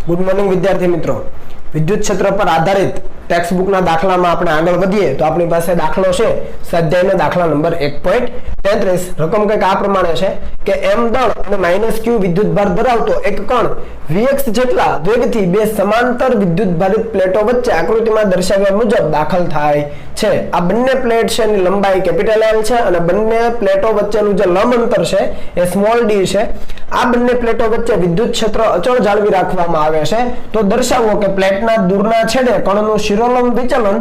Good morning વિદ્યાર્થી મિત્રો। વિદ્યુત ક્ષેત્ર પર આધારિત ટેક્સ્ટ બુકના દાખલામાં આપણે આગળ વધીએ તો આપણી પાસે દાખલો છે સ્વાધ્યાયનો દાખલા નંબર 1.33। રકમ કંઈક આ પ્રમાણે છે કે m દળ અને -q વિદ્યુત ભાર ધરાવતો એક કણ vx જેટલા વેગથી બે સમાંતર વિદ્યુત ભારિત પ્લેટો વચ્ચે આકૃતિમાં દર્શાવ્યા મુજબ દાખલ થાય છે। આ બંને પ્લેટ છે એની લંબાઈ કેપિટલ L છે અને બંને પ્લેટો વચ્ચેનું જે લંબ અંતર છે એ સ્મોલ d છે। આ બંને પ્લેટો વચ્ચે વિદ્યુત ક્ષેત્ર અચળ જાળવી રાખવામાં આવે છે। તો દર્શાવો કે પ્લેટના દૂરના છેડે કણનું શિરોલંબ વિચલન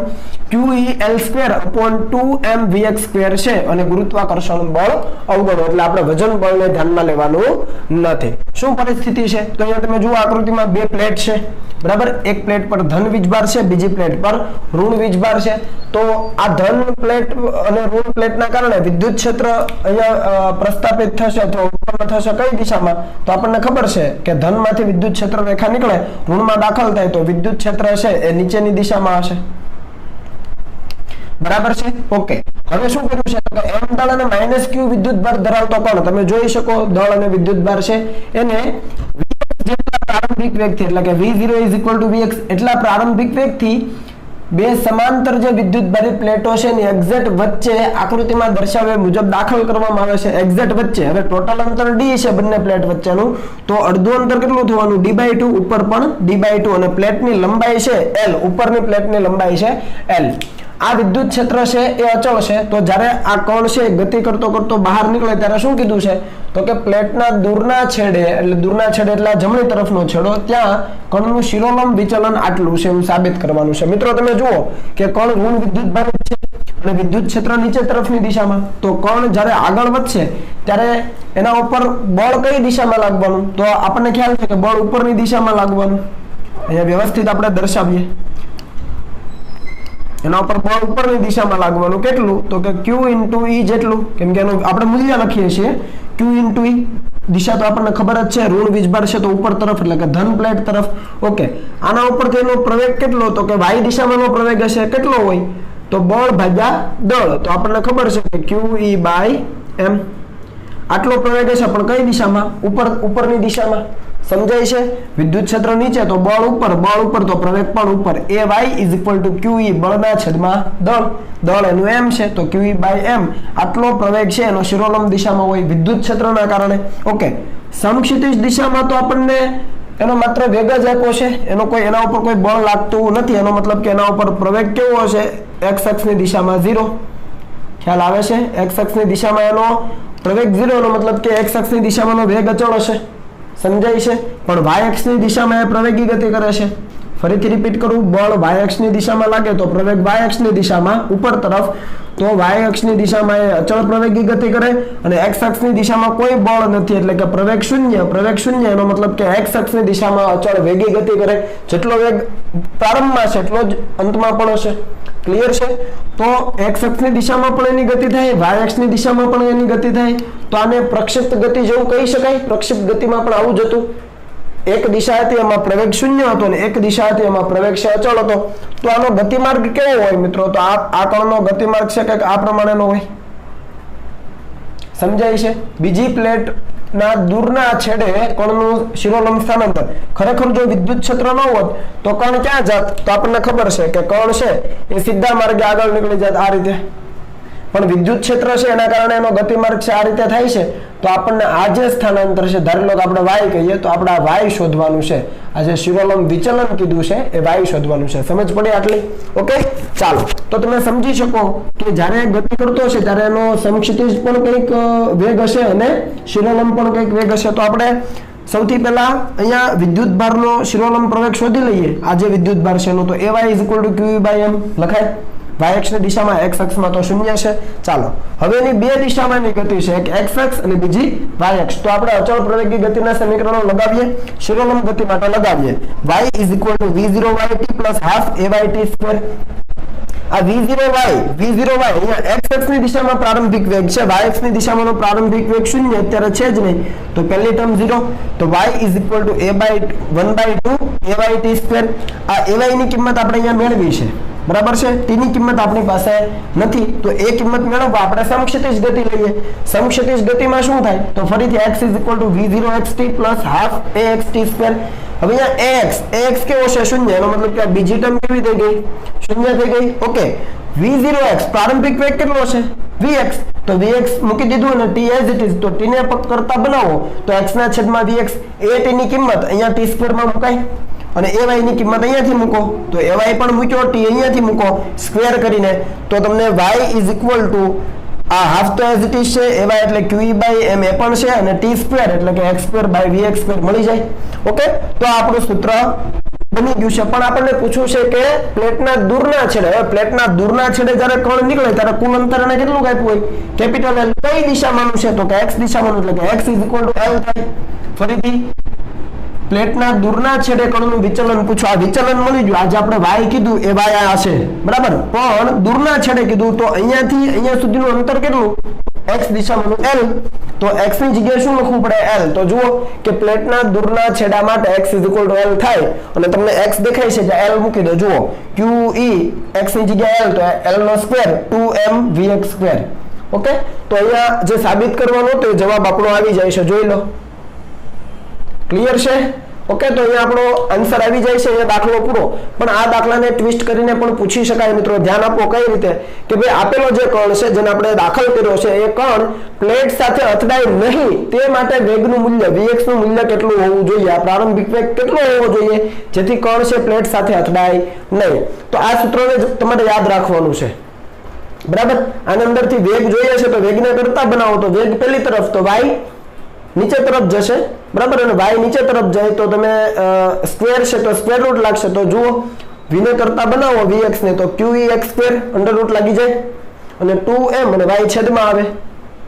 QEL²/2mvx² છે અને ગુરુત્વાકર્ષણ બળ અવગણો એટલે આપણે વજન બળને ધ્યાનમાં લેવાનું નથી। શું પરિસ્થિતિ છે તો અહીંયા તમે જુઓ આકૃતિમાં બે પ્લેટ છે બરાબર। એક પ્લેટ પર ધન વીજભાર છે, બીજી પ્લેટ પર ઋણ વીજભાર છે। તો આ ધન પ્લેટ અને ઋણ પ્લેટના કારણે વિદ્યુત ક્ષેત્ર અહીંયા પ્રસ્થાપિત થશે અથવા ઉત્પન્ન થશે કઈ દિશામાં તો આપણને ખબર છે કે ધનમાંથી વિદ્યુત ક્ષેત્ર રેખા નીકળે ઋણમાં દાખલ થાય તો વિદ્યુત ક્ષેત્ર છે એ નીચેની દિશામાં હશે બરાબર છે। ઓકે, હવે શું કર્યું છે કે m દળ અને -q વિદ્યુત ભાર ધરાવતો કણ તમે જોઈ શકો દળ અને વિદ્યુત ભાર છે એને જેટલા પ્રારંભિક વેગથી એટલે કે v0 vx એટલા પ્રારંભિક વેગથી બે સમાંતર જે વિદ્યુત ભારિત પ્લેટો છે એની એક્ઝેક્ટ વચ્ચે આકૃતિમાં દર્શાવ્યા મુજબ દાખલ કરવામાં આવે છે। એક્ઝેક્ટ વચ્ચે હવે ટોટલ અંતર d છે બંને પ્લેટ વચ્ચેનું તો અડધું અંતર કેટલું થવાનું d/2 ઉપર પણ d/2 અને પ્લેટની લંબાઈ છે l ઉપરની પ્લેટની લંબાઈ છે l। આ વિદ્યુત ક્ષેત્ર છે એ અચળ છે તો જ્યારે આ કણ છે ગતિ કરતો કરતો બહાર નીકળે ત્યારે શું કીધું છે તો કે પ્લેટના દૂરના છેડે એટલે જમણી તરફનો છેડો ત્યાં કણનું શિરોલંબ વિચલન આટલું છે એવું સાબિત કરવાનું છે। મિત્રો તમે જુઓ કે કણ ઋણ વિદ્યુત ભારિત છે અને વિદ્યુત ક્ષેત્ર નીચે તરફની દિશામાં તો કણ જ્યારે આગળ વધશે ત્યારે એના ઉપર બળ કઈ દિશામાં લાગવાનું તો આપણને ખ્યાલ છે કે બળ ઉપરની દિશામાં લાગવાનું। અહીંયા વ્યવસ્થિત આપણે દર્શાવીએ એના ઉપર બળ ઉપરની દિશામાં લાગવાનું કેટલું તો કે q * e જેટલું કેમ કે એનું આપણે મૂલ્ય લખીએ છીએ q * e દિશા તો આપણને ખબર જ છે ઋણ વીજભાર છે તો ઉપર તરફ એટલે કે ધન પ્લેટ તરફ। ઓકે, આના ઉપરથી એનો પ્રવેગ કેટલો તો કે y દિશામાંનો પ્રવેગ હશે કેટલો હોય તો બળ ભાગ્યા દળ તો આપણને ખબર છે કે QE/m આટલો પ્રવેગ હશે પણ કઈ દિશામાં ઉપરની દિશામાં સમજાય છે। વિદ્યુત ક્ષેત્ર નીચે તો બળ ઉપર તો પ્રવેગ પણ ઉપર ay QE બળના છેદમાં દળ એનું m છે તો QE/m આટલો પ્રવેગ છે એનો શિરોલંબ દિશામાં હોય વિદ્યુત ક્ષેત્રના કારણે। ઓકે, સમક્ષિતિજ દિશામાં તો આપણને એનો માત્ર વેગ જ આપ્યો છે એના ઉપર કોઈ બળ લાગતું નથી એનો મતલબ કે એના ઉપર પ્રવેગ કેવો હશે x અક્ષની દિશામાં 0 ખ્યાલ આવે છે। x અક્ષની દિશામાં એનો પ્રવેગ 0 એનો મતલબ કે x અક્ષની દિશામાંનો વેગ અચળ હશે સમજાય છે પણ y અક્ષની દિશામાં એ પ્રવેગી ગતિ કરે છે। ફરીથી રિપીટ કરું બળ y અક્ષની દિશામાં લાગે તો પ્રવેગ y અક્ષની દિશામાં ઉપર તરફ તો y અક્ષની દિશામાં એ અચળ પ્રવેગી ગતિ કરે અને x અક્ષની દિશામાં કોઈ બળ નથી એટલે કે પ્રવેગ શૂન્ય એનો મતલબ કે x અક્ષની દિશામાં અચળ વેગી ગતિ કરે। જેટલો વેગ પ્રારંભમાં છે એટલો જ અંતમાં પણ હશે। ક્લિયર છે? તો x અક્ષની દિશામાં પણ એની ગતિ થાય y અક્ષની દિશામાં પણ એની ગતિ થાય તો આને પ્રક્ષિપ્ત ગતિ જેવું કહી શકાય। પ્રક્ષિપ્ત ગતિમાં પણ આવું જ હતું એક દિશા હતી એમાં પ્રવેગ શૂન્ય હતો અને એક દિશા હતી એમાં પ્રવેગ છે અચળ હતો। તો આનો ગતિમાર્ગ કેવો હોય મિત્રો તો આ કણનો ગતિમાર્ગ છે કંઈક આ પ્રમાણેનો હોય સમજાય છે। બીજી પ્લેટ ના દૂરના છેડે કણનું શિરોલંબ સ્થાનાંતર ખરેખર જો વિદ્યુત ક્ષેત્ર ન હોત તો કણ ક્યાં જાત તો આપણને ખબર છે કે કણ છે એ સીધા માર્ગે આગળ નીકળી જાત આ રીતે પણ વિદ્યુત ક્ષેત્ર છે એના કારણે એનો ગતિમાર્ગ છે આ રીતે થાય છે તો આપણને આ જે સ્થાનાંતર છે ધારી લો કે આપણે y કહીએ તો આપણે આ y શોધવાનું છે। આ જે શિરોલંબ વિચલન કીધું છે એ y શોધવાનું છે। સમજ પડી આટલી? ઓકે, ચાલો તો તમે સમજી શકો કે જ્યારે ગતિ કરતો છે ત્યારે એનો સમક્ષિતિજ પણ કંઈક વેગ હશે અને શિરોલંબ પણ કંઈક વેગ હશે। તો આપણે સૌથી પહેલા અહીંયા વિદ્યુત ભારનો શિરોલંબ પ્રવેગ શોધી લઈએ। આ જે વિદ્યુત ભાર છે એનો તો ay QE/m લખાય y અક્ષની દિશામાં x અક્ષમાં તો શૂન્ય છે। ચાલો હવે એની બે દિશામાંની ગતિ છે એક x અક્ષ અને બીજી y અક્ષ તો આપણે અચળ પ્રવેગી ગતિના સમીકરણો લગાવીએ શિરોલંબ ગતિ માટે લગાવીએ y v0yt + ½ ayt²। આ v0y અહીંયા x અક્ષની દિશામાં પ્રારંભિક વેગ છે y અક્ષની દિશામાંનો પ્રારંભિક વેગ શૂન્ય અત્યારે છે જ નહીં તો પહેલી ટર્મ 0 તો y = a/1/2 ayt²। આ ay ની કિંમત આપણે અહીંયા મેળવી છે બરાબર છે। t ની કિંમત આપણી પાસે નથી તો એ કિંમત મેળવવા આપણે સમક્ષિતિજ ગતિ લઈએ। સમક્ષિતિજ ગતિમાં શું થાય તો ફરીથી x = v0xt + ½ axt² હવે અહીંયા ax કેવો છે શૂન્ય, એનો મતલબ કે આ બીજી ટર્મ કેવી થઈ ગઈ, શૂન્ય થઈ ગઈ. ઓકે, v0x પ્રારંભિક વેગ કેટલો છે, vx, તો vx મૂકી દીધું અને t as it is, તો t ને કરતા બનાવો તો x ના છેદમાં vx, એ t ની કિંમત અહીંયા t² માં મુકાય અને ay ની કિંમત અહીંયાથી મૂકો, તો ay પણ મૂક્યો, t અહીંયાથી મૂકો સ્ક્વેર કરીને, તો તમને y ઇઝ ઇક્વલ ટુ આ હાફ તો એઝ ઇટ ઇઝ છે, ay એટલે qe બાય m એ પણ છે અને t² એટલે કે x² બાય vx² મળી જાય. ઓકે, તો આ આપણું સૂત્ર બની ગયું છે. પણ આપણને પૂછ્યું છે કે પ્લેટના દૂરના છેડે, હવે પ્લેટના દૂરના છેડે જ્યારે કણ નીકળે ત્યારે કુલ અંતર એને કેટલું આપ્યું હોય, કેપિટલ L. કઈ દિશામાંનું છે, તો કે x દિશામાંનું, એટલે કે x is equal two L થાય. ફરીથી પ્લેટના દૂરના છેડે કણનું વિચલન પૂછો, આ વિચલન મળી ગયું. આજે આપણે y કીધું એ y આ છે બરાબર, પણ દૂરના છેડે કીધું તો અહીંયાથી અહીંયા સુધીનું અંતર કેટલું, x દિશામાંનું L, તો x ની જગ્યાએ શું લખવું પડે, L. તો જુઓ કે પ્લેટના દૂરના છેડા માટે x is equal two L થાય અને તમને x દેખાય છે કે L મૂકી દો. જુઓ QE x ની જગ્યાએ L, તો L નો સ્ક્વેર 2m vx². ઓકે, તો અહીંયા જે સાબિત કરવાનું તો જવાબ આપણો આવી જાય છે, જોઈ લો. ક્લિયર છે? ઓકે, તો અહીંયા આપણો આન્સર આવી જાય છે, અહીંયા દાખલો પૂરો. પણ આ દાખલાને ટ્વિસ્ટ કરીને પણ પૂછી શકાય મિત્રો, ધ્યાન આપો કઈ રીતે કે ભાઈ આપેલો જે કણ છે જેને આપણે દાખલ કર્યો છે એ કણ પ્લેટ સાથે અથડાય નહીં તે માટે વેગનું મૂલ્ય vx નું મૂલ્ય કેટલું હોવું જોઈએ, આ પ્રારંભિક વેગ કેટલો હોવો જોઈએ જેથી કણ છે પ્લેટ સાથે અથડાય નહીં. તો આ સૂત્રને તમારે યાદ રાખવાનું છે બરાબર. આની અંદરથી વેગ જોઈએ છે તો વેગને કરતા બનાવો તો વેગ પેલી તરફ, તો y નીચે તરફ જશે બરાબર, અને y નીચે તરફ જાય તો તમે સ્ક્વેર છે તો સ્ક્વેર રૂટ લાગશે. તો જુઓ v ને કરતા બનાવો vx ને, તો qex² અંડર રૂટ લાગી જાય અને 2m અને y છેદમાં આવે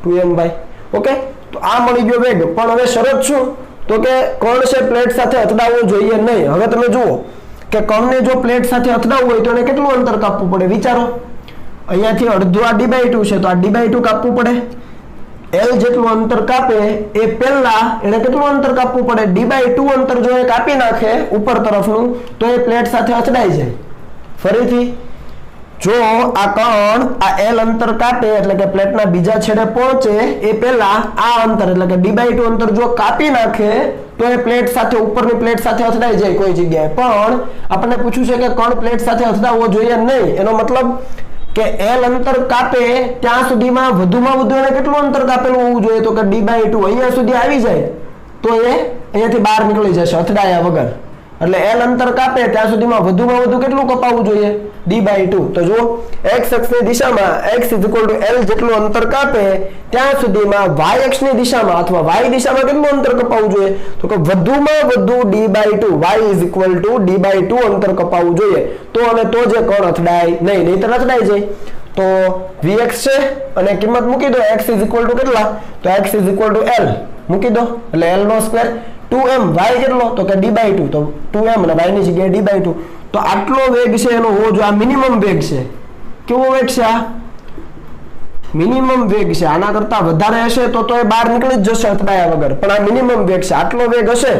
2my. ઓકે, તો આ મળી ગયો વેગ. પણ હવે શરત શું, તો કે કણ છે પ્લેટ સાથે અથડાવવો જોઈએ નહીં. હવે તમે જુઓ કે કણને જો પ્લેટ સાથે અથડાવવું હોય તો એને કેટલું અંતર કાપવું પડે, વિચારો. અહીંયાથી અડધું આ d/2 છે તો આ d/2 કાપવું પડે. L જેટલું અંતર કાપે એ પહેલા એને કેટલું અંતર કાપવું પડે, d/2 અંતર જો એ કાપી નાખે ઉપર તરફનું તો એ પ્લેટ સાથે અથડાઈ જાય. ફરીથી જો આ કણ આ L અંતર કાપે એટલે કે પ્લેટના બીજા છેડે પહોંચે એ પહેલા આ અંતર એટલે કે d/2 અંતર જો કાપી નાખે તો એ પ્લેટ સાથે ઉપરની પ્લેટ સાથે અથડાઈ જાય કોઈ જગ્યાએ. પણ આપણને પૂછ્યું છે કે કણ પ્લેટ સાથે અથડાવવો જોઈએ નહીં, એનો મતલબ કે L અંતર કાપે ત્યાં સુધીમાં વધુમાં વધુ એને કેટલું અંતર કાપેલું હોવું જોઈએ, તો કે d/2 અહીંયા સુધી આવી જાય તો એ અહીંયાથી બહાર નીકળી જશે અથડાયા વગર. એટલે L અંતર કાપે ત્યાં સુધીમાં વધુમાં વધુ કેટલું કપાવવું જોઈએ, d/2. તો જુઓ x અક્ષની દિશામાં x is equal two L જેટલું અંતર કાપે ત્યાં સુધીમાં y અક્ષની દિશામાં અથવા y દિશામાં કેટલું અંતર કપાવવું જોઈએ, તો કે વધુમાં વધુ d/2, y is equal two d/2 અંતર કપાવવું જોઈએ. તો અને તો જે કણ અથડાય નહીં, નહીંતર અથડાઈ જાય. તો vx છે અને કિંમત મૂકી દો, x ઇઝ ઇક્વલ ટુ કેટલા, તો x is equal two L મૂકી દો એટલે L નો સ્ક્વેર 2m, y કેટલો, તો કે d/2, તો 2m અને y ની જગ્યાએ d/2. તો આટલો વેગ છે એનો હોવો જોઈએ, આ મિનિમમ વેગ છે. કેવો વેગ છે, આ મિનિમમ વેગ છે. આના કરતા વધારે હશે તો એ બહાર નીકળી જ જશે અથડાયા વગર, પણ આ મિનિમમ વેગ છે. આટલો વેગ હશે,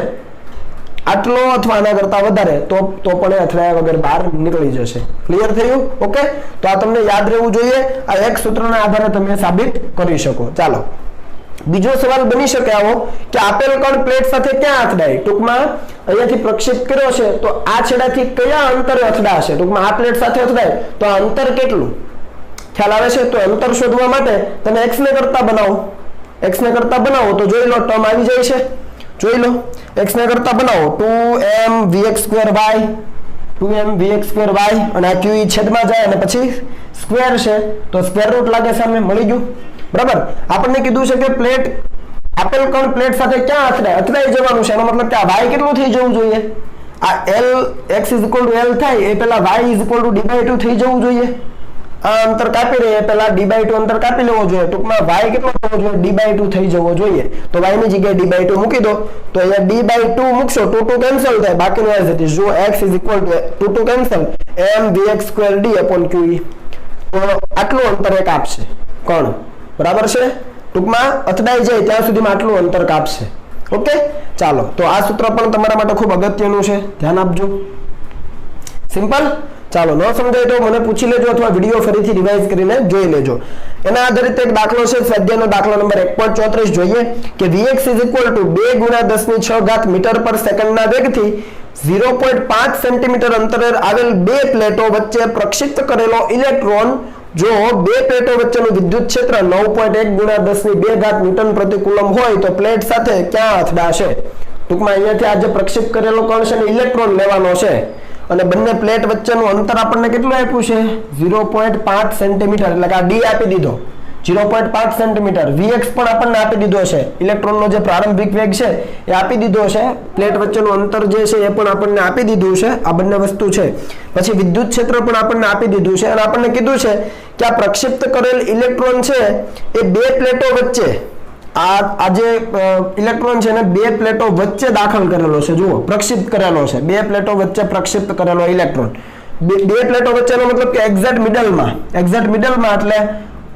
આટલો અથવા આના કરતા વધારે તો પણ એ અથડાયા વગર બહાર નીકળી જશે. ક્લિયર થયું? ઓકે, તો આ તમને યાદ રહેવું જોઈએ. આ એક સૂત્રના આધારે તમે સાબિત કરી શકો. ચાલો બીજો સવાલ બની શકે આવો કે આપેલ કણ પ્લેટ સાથે ક્યાં અથડાય, ટૂંકમાં અહીંયાથી પ્રક્ષેપ કર્યો છે તો આ છેડાથી કયા અંતરે અથડાશે, ટૂંકમાં આ પ્લેટ સાથે અથડાય તો આ અંતર કેટલું, ખ્યાલ આવે છે? તો અંતર શોધવા માટે તમે x ને કરતા બનાવો, x ને કરતા બનાવો તો જોઈ લો ટર્મ આવી જાય છે. જોઈ લો x ને કરતા બનાવો 2m vx²y, 2m vx²y અને આ q છેદમાં જાય અને પછી સ્ક્વેર છે તો સ્ક્વેર રૂટ લાગે સામે, મળી ગયું બરાબર. આપણને કીધું છે કે પ્લેટ આપેલ કણ પ્લેટ સાથે ક્યાં અથડાઈ જવાનું છે, એનો મતલબ કે આ y કેટલું થઈ જવું જોઈએ, આ L x is equal two L થાય એ પહેલા y is equal two d/2 થઈ જવું જોઈએ. આ અંતર કાપી રહે પહેલા d/2 અંતર કાપી લેવો જોઈએ, ટૂંકમાં y કેટલો થવો જોઈએ, d/2 થઈ જવો જોઈએ. તો y ની જગ્યાએ d/2 મૂકી દો તો અહીંયા d/2 મૂકશો 2 કેન્સલ થાય, બાકીનું એઝ ઇટ ઇઝ. જો x is equal two 2 cancel m vx²d upon qe, તો આટલું અંતર એ કાપશે કણ, બરાબર છે. ટૂંકમાં અથડાઈ જાય ત્યાં સુધીમાં આટલું અંતર કાપશે. ઓકે, ચાલો તો આ સૂત્ર પણ તમારા માટે ખૂબ અગત્યનું છે, ધ્યાન આપજો. સિમ્પલ. ચાલો ન સમજાય તો મને પૂછી લેજો અથવા વિડીયો ફરીથી રિવાઇઝ કરીને જોઈ લેજો. એના આધારિત એક દાખલો છે સ્વાધ્યાયનો દાખલો નંબર 1.34 જોઈએ કે Vx = 2 × 10⁶ મીટર પર સેકન્ડના વેગથી 0.5 સેન્ટીમીટર અંતરે આવેલ બે પ્લેટો વચ્ચે પ્રક્ષિપ્ત કરેલો ઇલેક્ટ્રોન જો બે પ્લેટો વચ્ચેનું વિદ્યુત ક્ષેત્ર 9.1 × 10⁻² ન્યૂટન પ્રતિ કુલમ હોય તો પ્લેટ સાથે ક્યાં અથડાશે? ટૂંકમાં અહીંયાથી આ જે પ્રક્ષિપ્ત કરેલો કણ છે ને ઇલેક્ટ્રોન લેવાનો છે અને બંને પ્લેટ વચ્ચેનું અંતર આપણને કેટલું આપ્યું છે 0.5 સેન્ટીમીટર એટલે કે આ ડી આપી દીધો 0.5 સેન્ટીમીટર. Vx પણ આપણને આપી દીધો છે, ઇલેક્ટ્રોનનો જે પ્રારંભિક વેગ છે એ આપી દીધો છે, પ્લેટ વચ્ચેનું અંતર જે છે એ પણ આપણને આપી દીધું છે. આ બંને વસ્તુ છે. પછી વિદ્યુત ક્ષેત્ર પણ આપણને આપી દીધું છે અને આપણને કીધું છે કે આ પ્રક્ષિપ્ત કરેલ ઇલેક્ટ્રોન છે એ બે પ્લેટો વચ્ચે આ જે ઇલેક્ટ્રોન છે ને બે પ્લેટો વચ્ચે દાખલ કરેલો છે. જુઓ, પ્રક્ષિપ્ત કરેલો છે, બે પ્લેટો વચ્ચે પ્રક્ષિપ્ત કરેલો ઇલેક્ટ્રોન. બે પ્લેટો વચ્ચેનો મતલબ કે એક્ઝેક્ટ મિડલમાં એટલે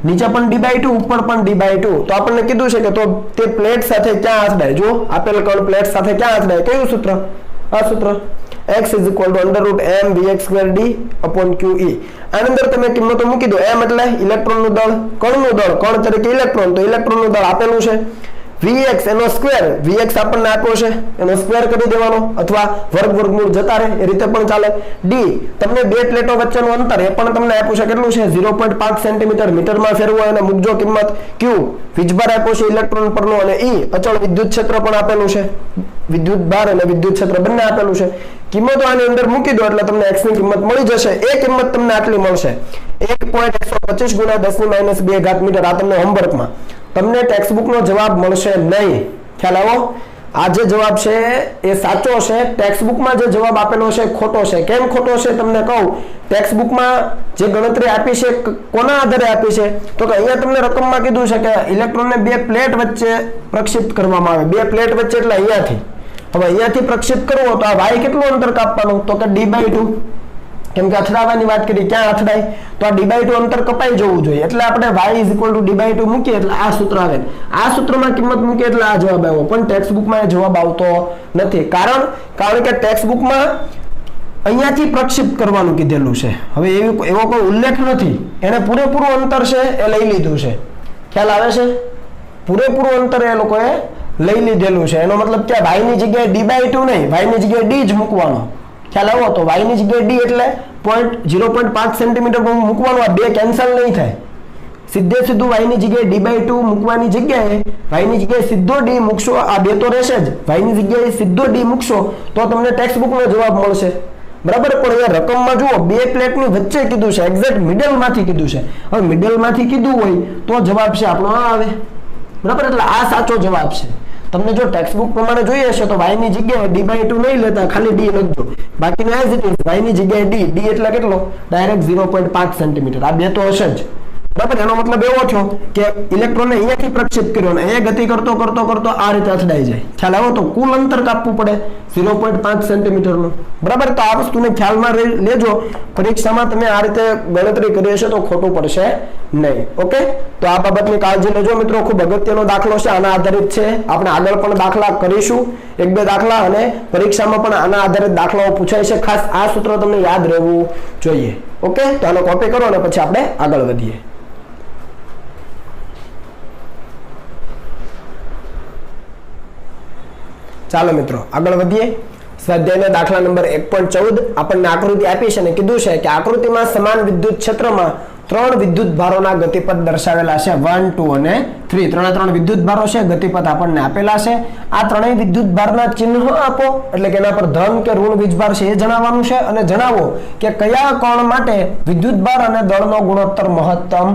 નીચે પણ d/2 ઉપર પણ d/2. તો આપણને કીધું છે કે તો તે પ્લેટ સાથે ક્યાં અથડાય? જો આપેલ કણ પ્લેટ સાથે ક્યાં અથડાય? કયું સૂત્ર? આ સૂત્ર x = √mvx²d/qE. આની અંદર તમે કિંમતો મૂકી દો. m એટલે ઇલેક્ટ્રોનનું દળ, કણનું દળ, કણ તરીકે ઇલેક્ટ્રોન, તો ઇલેક્ટ્રોનનું દળ આપેલું છે. Vx એનો સ્ક્વેર, Vx આપણને આપ્યો છે એનો સ્ક્વેર કરી દેવાનો અથવા વર્ગમૂળ જતા રહે એ રીતે પણ ચાલે. d તમને બે પ્લેટો વચ્ચેનું અંતર એ પણ તમને આપ્યું છે કેટલું છે 0.5 સેન્ટીમીટર, મીટરમાં ફેરવો અને મૂકજો કિંમત. q વીજભાર આપ્યો છે ઇલેક્ટ્રોન પરનો અને e અચળ વિદ્યુત ક્ષેત્ર પણ આપેલું છે, વિદ્યુત ભાર અને વિદ્યુત ક્ષેત્ર બંને આપેલું છે. કિંમતો આની અંદર મૂકી દો એટલે તમને x ની કિંમત મળી જશે. એ કિંમત તમને આટલી મળશે 1.125 × 10⁻²મીટર. આ તમને હોમવર્કમાં તમને ટેક્સ્ટબુકનો જવાબ મળશે નહીં. ખ્યાલ આવ્યો? આ જે જવાબ છે એ સાચો છે, ટેક્સ્ટબુકમાં જે જવાબ આપેલો છે ખોટો છે. કેમ ખોટો છે તમને કહું. ટેક્સ્ટબુકમાં જે ગણતરી આપી છે કોના આધારે આપી છે તો કે અહીંયા તમને રકમમાં કીધું છે કે ઇલેક્ટ્રોનને બે પ્લેટ વચ્ચે પ્રક્ષિપ્ત કરવામાં આવે. બે પ્લેટ વચ્ચે એટલે અહીંયાથી, હવે અહીંયાથી પ્રક્ષિપ્ત કરવો તો આ y કેટલું અંતર કાપવાનું તો કે d/2. કેમ કે અથડાવાની વાત કરી, ક્યાં અથડાય તો આ d/2 અંતર કપાઈ જવું જોઈએ એટલે આપણે y = d/2 મૂકીએ એટલે આ સૂત્ર આવે. આ સૂત્રમાં કિંમત મૂકીએ એટલે આ જવાબ આવ્યો. પણ ટેક્સ્ટબુકમાં એ જવાબ આવતો નથી. કારણ કે ટેક્સ્ટબુકમાં અહીંયાથી પ્રક્ષિપ્ત કરવાનું કીધેલું છે. હવે એવો કોઈ ઉલ્લેખ નથી. એને પૂરેપૂરું અંતર છે એ લઈ લીધું છે. ખ્યાલ આવે છે? પૂરેપૂરું અંતર એ લોકોએ લઈ લીધેલું છે. એનો મતલબ કે y ની જગ્યાએ d/2 નહીં, y ની જગ્યાએ d જ મૂકવાનો. ખ્યાલ આવ્યો? તો y ની જગ્યાએ d એટલે 0.5 સેન્ટીમીટર મૂકવાનું. આ બે કેન્સલ નહીં થાય. સીધું y ની જગ્યાએ d/2 મૂકવાની જગ્યાએ y ની જગ્યાએ સીધો d મૂકશો. આ બે તો રહેશે જ. y ની જગ્યાએ સીધો d મૂકશો તો તમને ટેક્સ્ટબુકનો જવાબ મળશે. બરાબર? પણ અહીંયા રકમમાં જુઓ બે પ્લેટની વચ્ચે કીધું છે, એક્ઝેક્ટ મિડલમાંથી કીધું છે. હવે મિડલમાંથી કીધું હોય તો જવાબ છે આપણો આ આવે. બરાબર? એટલે આ સાચો જવાબ છે. તમને જો ટેક્સ્ટબુક પ્રમાણે જોઈએ છે તો y ની જગ્યાએ d/2 નહીં લેતા, ખાલી d લખજો. બાકીનું એઝ ઇટ ઇઝ y ની જગ્યાએ d એટલે કેટલો? Direct 0.5 centimetre. આ બે તો હશે જ. બરાબર? એનો મતલબ એવો થયો કે ઇલેક્ટ્રોનને અહીંયાથી પ્રક્ષેપ કર્યો અને અહીંયા ગતિ કરતો આ રીતે અથડાઈ જાય. ખ્યાલ આવ્યો? તો કુલ અંતર કાપવું પડે 0.5 સેન્ટીમીટરનું. બરાબર? તો આ વસ્તુને ખ્યાલમાં લેજો. પરીક્ષામાં તમે આ રીતે ગણતરી કરી હશે તો ખોટું પડશે નહીં. ઓકે? તો આ બાબતની કાળજી લેજો મિત્રો. ખૂબ અગત્યનો દાખલો છે, આના આધારિત છે. આપણે આગળ પણ દાખલા કરીશું, 1-2 દાખલા, અને પરીક્ષામાં પણ આના આધારિત દાખલાઓ પૂછાય છે. ખાસ આ સૂત્ર તમને યાદ રહેવું જોઈએ. ઓકે? તો આનો કોપી કરો અને પછી આપણે આગળ વધીએ. ચાલો મિત્રો આગળ વધીએ. સ્વાધ્યાયના દાખલા નંબર 1.14. આપણને આકૃતિ આપી છે અને કીધું છે કે આકૃતિમાં સમાન વિદ્યુત ક્ષેત્રમાં 3 વિદ્યુત ભારોના ગતિપથ દર્શાવેલા છે. 1, 2 અને 3. 3 વિદ્યુત ભારો છે, ગતિપથ આપણને આપેલા છે. આ ત્રણેય વિદ્યુત ભારના ચિહ્નો આપો એટલે કે એના પર ધન કે ઋણ વીજભાર છે એ જણાવવાનું છે અને જણાવો કે કયા કોણ માટે વિદ્યુત ભાર અને દળનો ગુણોત્તર મહત્તમ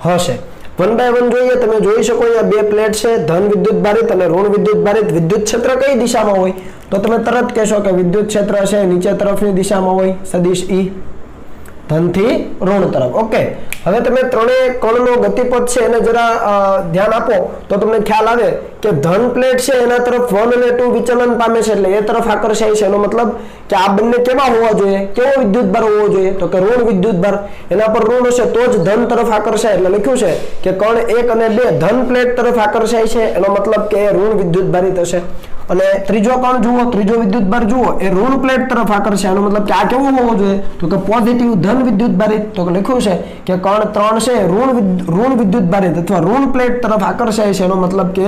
હશે. 1 by 1 જોઈએ. તમે જોઈ શકો અહીંયા બે પ્લેટ છે, ધન વિદ્યુત ભારિત અને ઋણ વિદ્યુત ભારિત. વિદ્યુત ક્ષેત્ર કઈ દિશામાં હોય તો તમે તરત કહેશો કે વિદ્યુત ક્ષેત્ર છે નીચે તરફની દિશામાં હોય, સદિશ E, ધનથી ઋણ તરફ. ઓકે? હવે તમે ત્રણેય કણનો ગતિપથ છે એને જરા ધ્યાન આપો તો તમને ખ્યાલ આવે કે ધન પ્લેટ છે એના તરફ 1 અને 2 વિચલન પામે છે એટલે એ તરફ આકર્ષાય છે. એનો મતલબ કે આ બંને કેવા હોવા જોઈએ? કેવો વિદ્યુત ભાર હોવો જોઈએ તો કે ઋણ વિદ્યુત ભાર. એના પર ઋણ હશે તો જ ધન તરફ આકર્ષાય. એટલે લખ્યું છે કે કણ 1 અને 2 ધન પ્લેટ તરફ આકર્ષાય છે. એનો મતલબ કે ઋણ વિદ્યુત ભારિત હશે. અને ત્રીજો કણ જુઓ, ત્રીજો વિદ્યુતભાર જુઓ એ ઋણ પ્લેટ તરફ આકર્ષે, આનો મતલબ કે આ કેવું હોવો જોઈએ તો કે પોઝિટિવ ધન વિદ્યુતભારિત. તો લખ્યું છે કે કણ 3 છે ઋણ વિદ્યુતભારિત અથવા ઋણ પ્લેટ તરફ આકર્ષાય છે, એનો મતલબ કે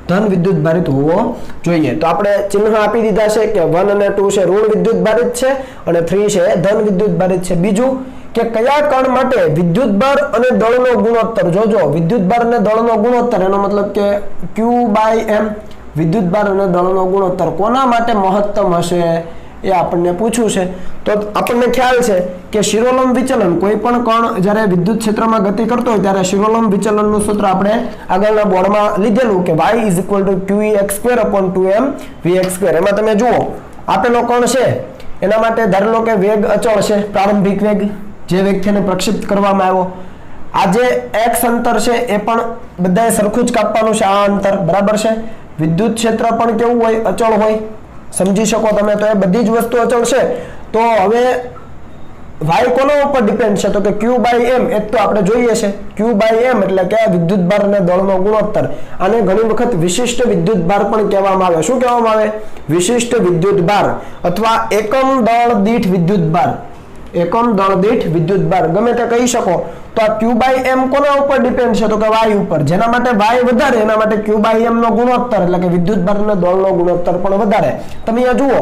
ધન વિદ્યુતભારિત હોવો જોઈએ. તો આપણે ચિહ્ન આપી દીધા છે કે 1 અને 2 છે ઋણ વિદ્યુતભારિત છે અને 3 છે ધન વિદ્યુતભારિત છે. બીજું કે કયા કણ માટે વિદ્યુતભાર અને દળનો ગુણોત્તર, જોજો વિદ્યુતભાર અને દળનો ગુણોત્તર એનો મતલબ કે Q/M, વિદ્યુતભાર અને દળનો ગુણોત્તર કોના માટે મહત્તમ હશે એ આપણને પૂછ્યું છે. તો આપણને ખ્યાલ છે કે શિરોલંબ વિચલન, કોઈ પણ કણ જ્યારે વિદ્યુત ક્ષેત્રમાં ગતિ કરતો હોય ત્યારે શિરોલંબ વિચલનનું સૂત્ર આપણે આગળના બોર્ડમાં લીધેલું કે y = QEx²/2m(Vx²). એમાં તમે જુઓ આપેલો કણ છે એના માટે ધારી લો કે વેગ અચળ છે, પ્રારંભિક વેગ જે વેગથી એને પ્રક્ષિપ્ત કરવામાં આવ્યો. આ જે x અંતર છે એ પણ બધાએ સરખું જ કાપવાનું છે, આ અંતર બરાબર છે. વિદ્યુત ક્ષેત્ર પણ કેવું હોય, અચળ હોય, સમજી શકો તમે. તો એ બધી જ વસ્તુ અચળ છે. તો હવે y કોના ઉપર ડિપેન્ડ છે તો કે Q/M, એ તો આપણે જોઈએ છે Q/M એટલે કે વિદ્યુતભાર અને દળનો ગુણોત્તર. આને ઘણી વખત વિશિષ્ટ વિદ્યુતભાર પણ કહેવામાં આવે. શું કહેવામાં આવે? વિશિષ્ટ વિદ્યુતભાર અથવા એકમ દળ દીઠ વિદ્યુતભાર, એકમ દળ દીઠ વિદ્યુતભાર ગમે તે કહી શકો. તો આ Q/M કોના ઉપર ડિપેન્ડ છે તો કે y ઉપર. જેના માટે y વધારે એના માટે Q/M નો ગુણોત્તર એટલે કે વિદ્યુતભાર અને દળનો ગુણોત્તર પણ વધારે. તમે અહીંયા જુઓ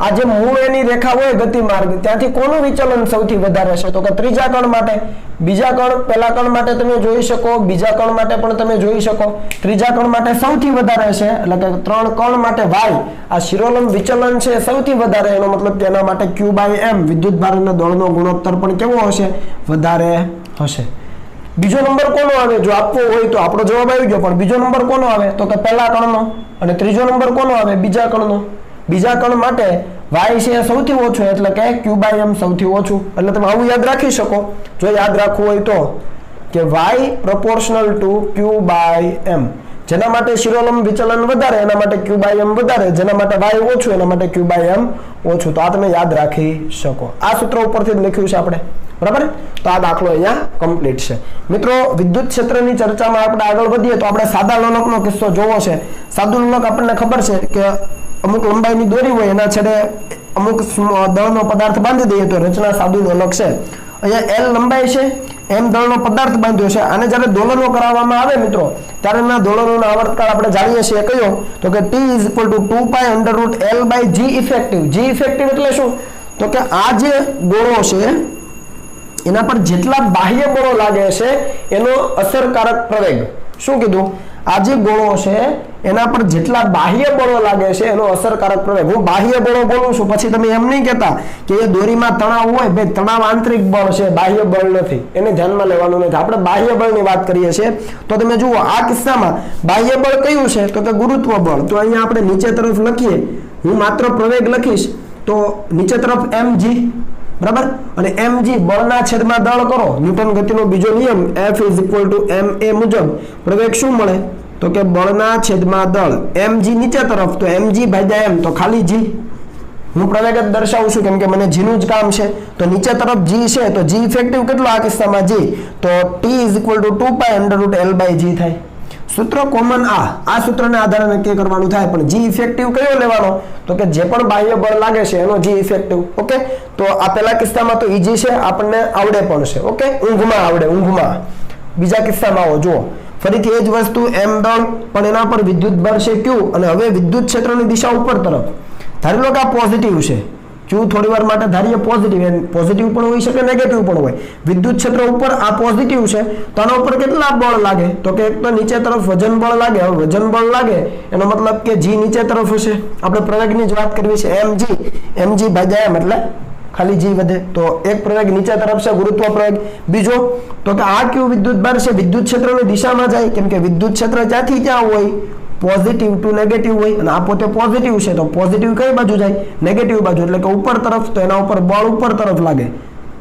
આ જે મૂળ એની રેખા હોય ગતિમાર્ગ ત્યાંથી કોનું વિચલન સૌથી વધારે છે તો કે ત્રીજા કણ માટે. બીજા કણ, પહેલા કણ માટે તમે જોઈ શકો, બીજા કણ માટે પણ તમે જોઈ શકો, ત્રીજા કણ માટે સૌથી વધારે છે એટલે કે 3 કણ માટે y આ શિરોલંબ વિચલન છે સૌથી વધારે. એનો મતલબ કે એના માટે Q/M વિદ્યુતભાર અને દળનો ગુણોત્તર પણ કેવો હશે? વધારે હશે. બીજો નંબર કોનો આવે જો આપવો હોય તો? આપણો જવાબ આવી ગયો, પણ બીજો નંબર કોનો આવે તો કે પહેલા કણનો. અને ત્રીજો નંબર કોનો આવે? બીજા કણનો. બીજા કણ માટે y છે સૌથી ઓછો એટલે કે Q/M સૌથી ઓછું. એટલે તમે આવું યાદ રાખી શકો. જો યાદ રાખવું હોય તો કે y = Q/M. જેના માટે શિરોલંબ વિચલન વધારે એના માટે Q/M વધારે, જેના માટે y ઓછું એના માટે Q/M ઓછું. તો આ તમે યાદ રાખી શકો. આ સૂત્ર ઉપરથી જ લખ્યું છે આપણે, બરાબર. તો આ દાખલો અહીંયા કમ્પ્લીટ છે. મિત્રો વિદ્યુત ક્ષેત્રની ચર્ચામાં આપણે આગળ વધીએ તો આપણે સાદા લોલકનો કિસ્સો જોવો છે. સાદું લોલક આપણને ખબર છે કે અમુક લંબાઈની દોરી હોય એના છેડે અમુક દળનો પદાર્થ બાંધી દઈએ તો રચના સાદું લોલક છે. અહીંયા L લંબાઈ છે, M દળનો પદાર્થ બાંધ્યો છે. આને જ્યારે દોલનો કરાવવામાં આવે મિત્રો ત્યારે એના દોલનોનો આવર્તકાળ આપણે જાણીએ છીએ કયો તો કે T = 2π√L/G effective. G effective એટલે શું તો કે આ જે ગોળો છે એના પર જેટલા બાહ્ય બળો લાગે છે એનો અસરકારક પ્રવેગ. શું કીધું? આ જે ગોળો છે એના પર જેટલા બાહ્ય બળો લાગે છે એનો અસરકારક પ્રવેગ. હું બાહ્ય બળો બોલું છું પછી તમે એમ નહીં કહેતા કે એ દોરીમાં તણાવ હોય, ભાઈ તણાવ આંતરિક બળ છે, બાહ્ય બળ નથી, એને ધ્યાનમાં લેવાનું નથી. આપણે બાહ્ય બળની વાત કરીએ છીએ. તો તમે જુઓ આ કિસ્સામાં બાહ્ય બળ કયું છે તો કે ગુરુત્વ બળ. તો અહીંયા આપણે નીચે તરફ લખીએ, હું માત્ર પ્રવેગ લખીશ તો નીચે તરફ mg, બરાબર. અને mg બળના છેદમાં દળ કરો, ન્યૂટન ગતિનો બીજો નિયમ F = ma મુજબ પ્રવેગ શું મળે તો કે બળના છેદમાં દળ. mg નીચે તરફ તો mg/m તો ખાલી g. હું પ્રવેગ જ દર્શાવું છું કેમ કે મને g નું જ કામ છે. તો નીચે તરફ g છે તો g ઇફેક્ટિવ કેટલો આ કિસ્સામાં? g. તો T = 2π√L/G થાય. સૂત્ર કોમન આ સૂત્રને આધારે નક્કી કરવાનું થાય, પણ g ઇફેક્ટિવ કયો લેવાનો તો કે જે પણ બાહ્ય બળ લાગે છે એનો g ઇફેક્ટિવ. ઓકે. તો આ પહેલા કિસ્સામાં તો ઈજી છે, આપણને આવડે પણ છે. ઓકે, ઊંઘમાં આવડે, ઊંઘમાં. બીજા કિસ્સામાં આવો જુઓ ફરીથી એ જ વસ્તુ, m દળ પણ એના પર વિદ્યુત બળ છે Q અને હવે વિદ્યુત ક્ષેત્રની દિશા ઉપર તરફ. ધારી લો કે આ પોઝિટિવ છે Q, થોડી વાર માટે ધારીએ પોઝિટિવ પણ હોઈ શકે, નેગેટિવ પણ હોય. વિદ્યુત ક્ષેત્ર ઉપર આ પોઝિટિવ છે તો આના ઉપર કેટલા બળ લાગે તો કે એક તો નીચે તરફ વજન બળ લાગે. હવે વજન બળ લાગે એનો મતલબ કે g નીચે તરફ હશે. આપણે પ્રવેગની જ વાત કરવી છે. mg/m એટલે ખાલી g વધે. તો એક પ્રવેગ નીચે તરફ છે, ગુરુત્વ પ્રવેગ. બીજો તો કે આ Q વિદ્યુતભાર છે વિદ્યુત ક્ષેત્રની દિશામાં જાય કેમ કે વિદ્યુત ક્ષેત્ર ક્યાંથી ક્યાં હોય? પોઝિટિવ ટુ નેગેટિવ હોય. અને આ પોતે પોઝિટિવ છે તો પોઝિટિવ કઈ બાજુ જાય? નેગેટિવ બાજુ, એટલે કે ઉપર તરફ. તો એના ઉપર બળ ઉપર તરફ લાગે.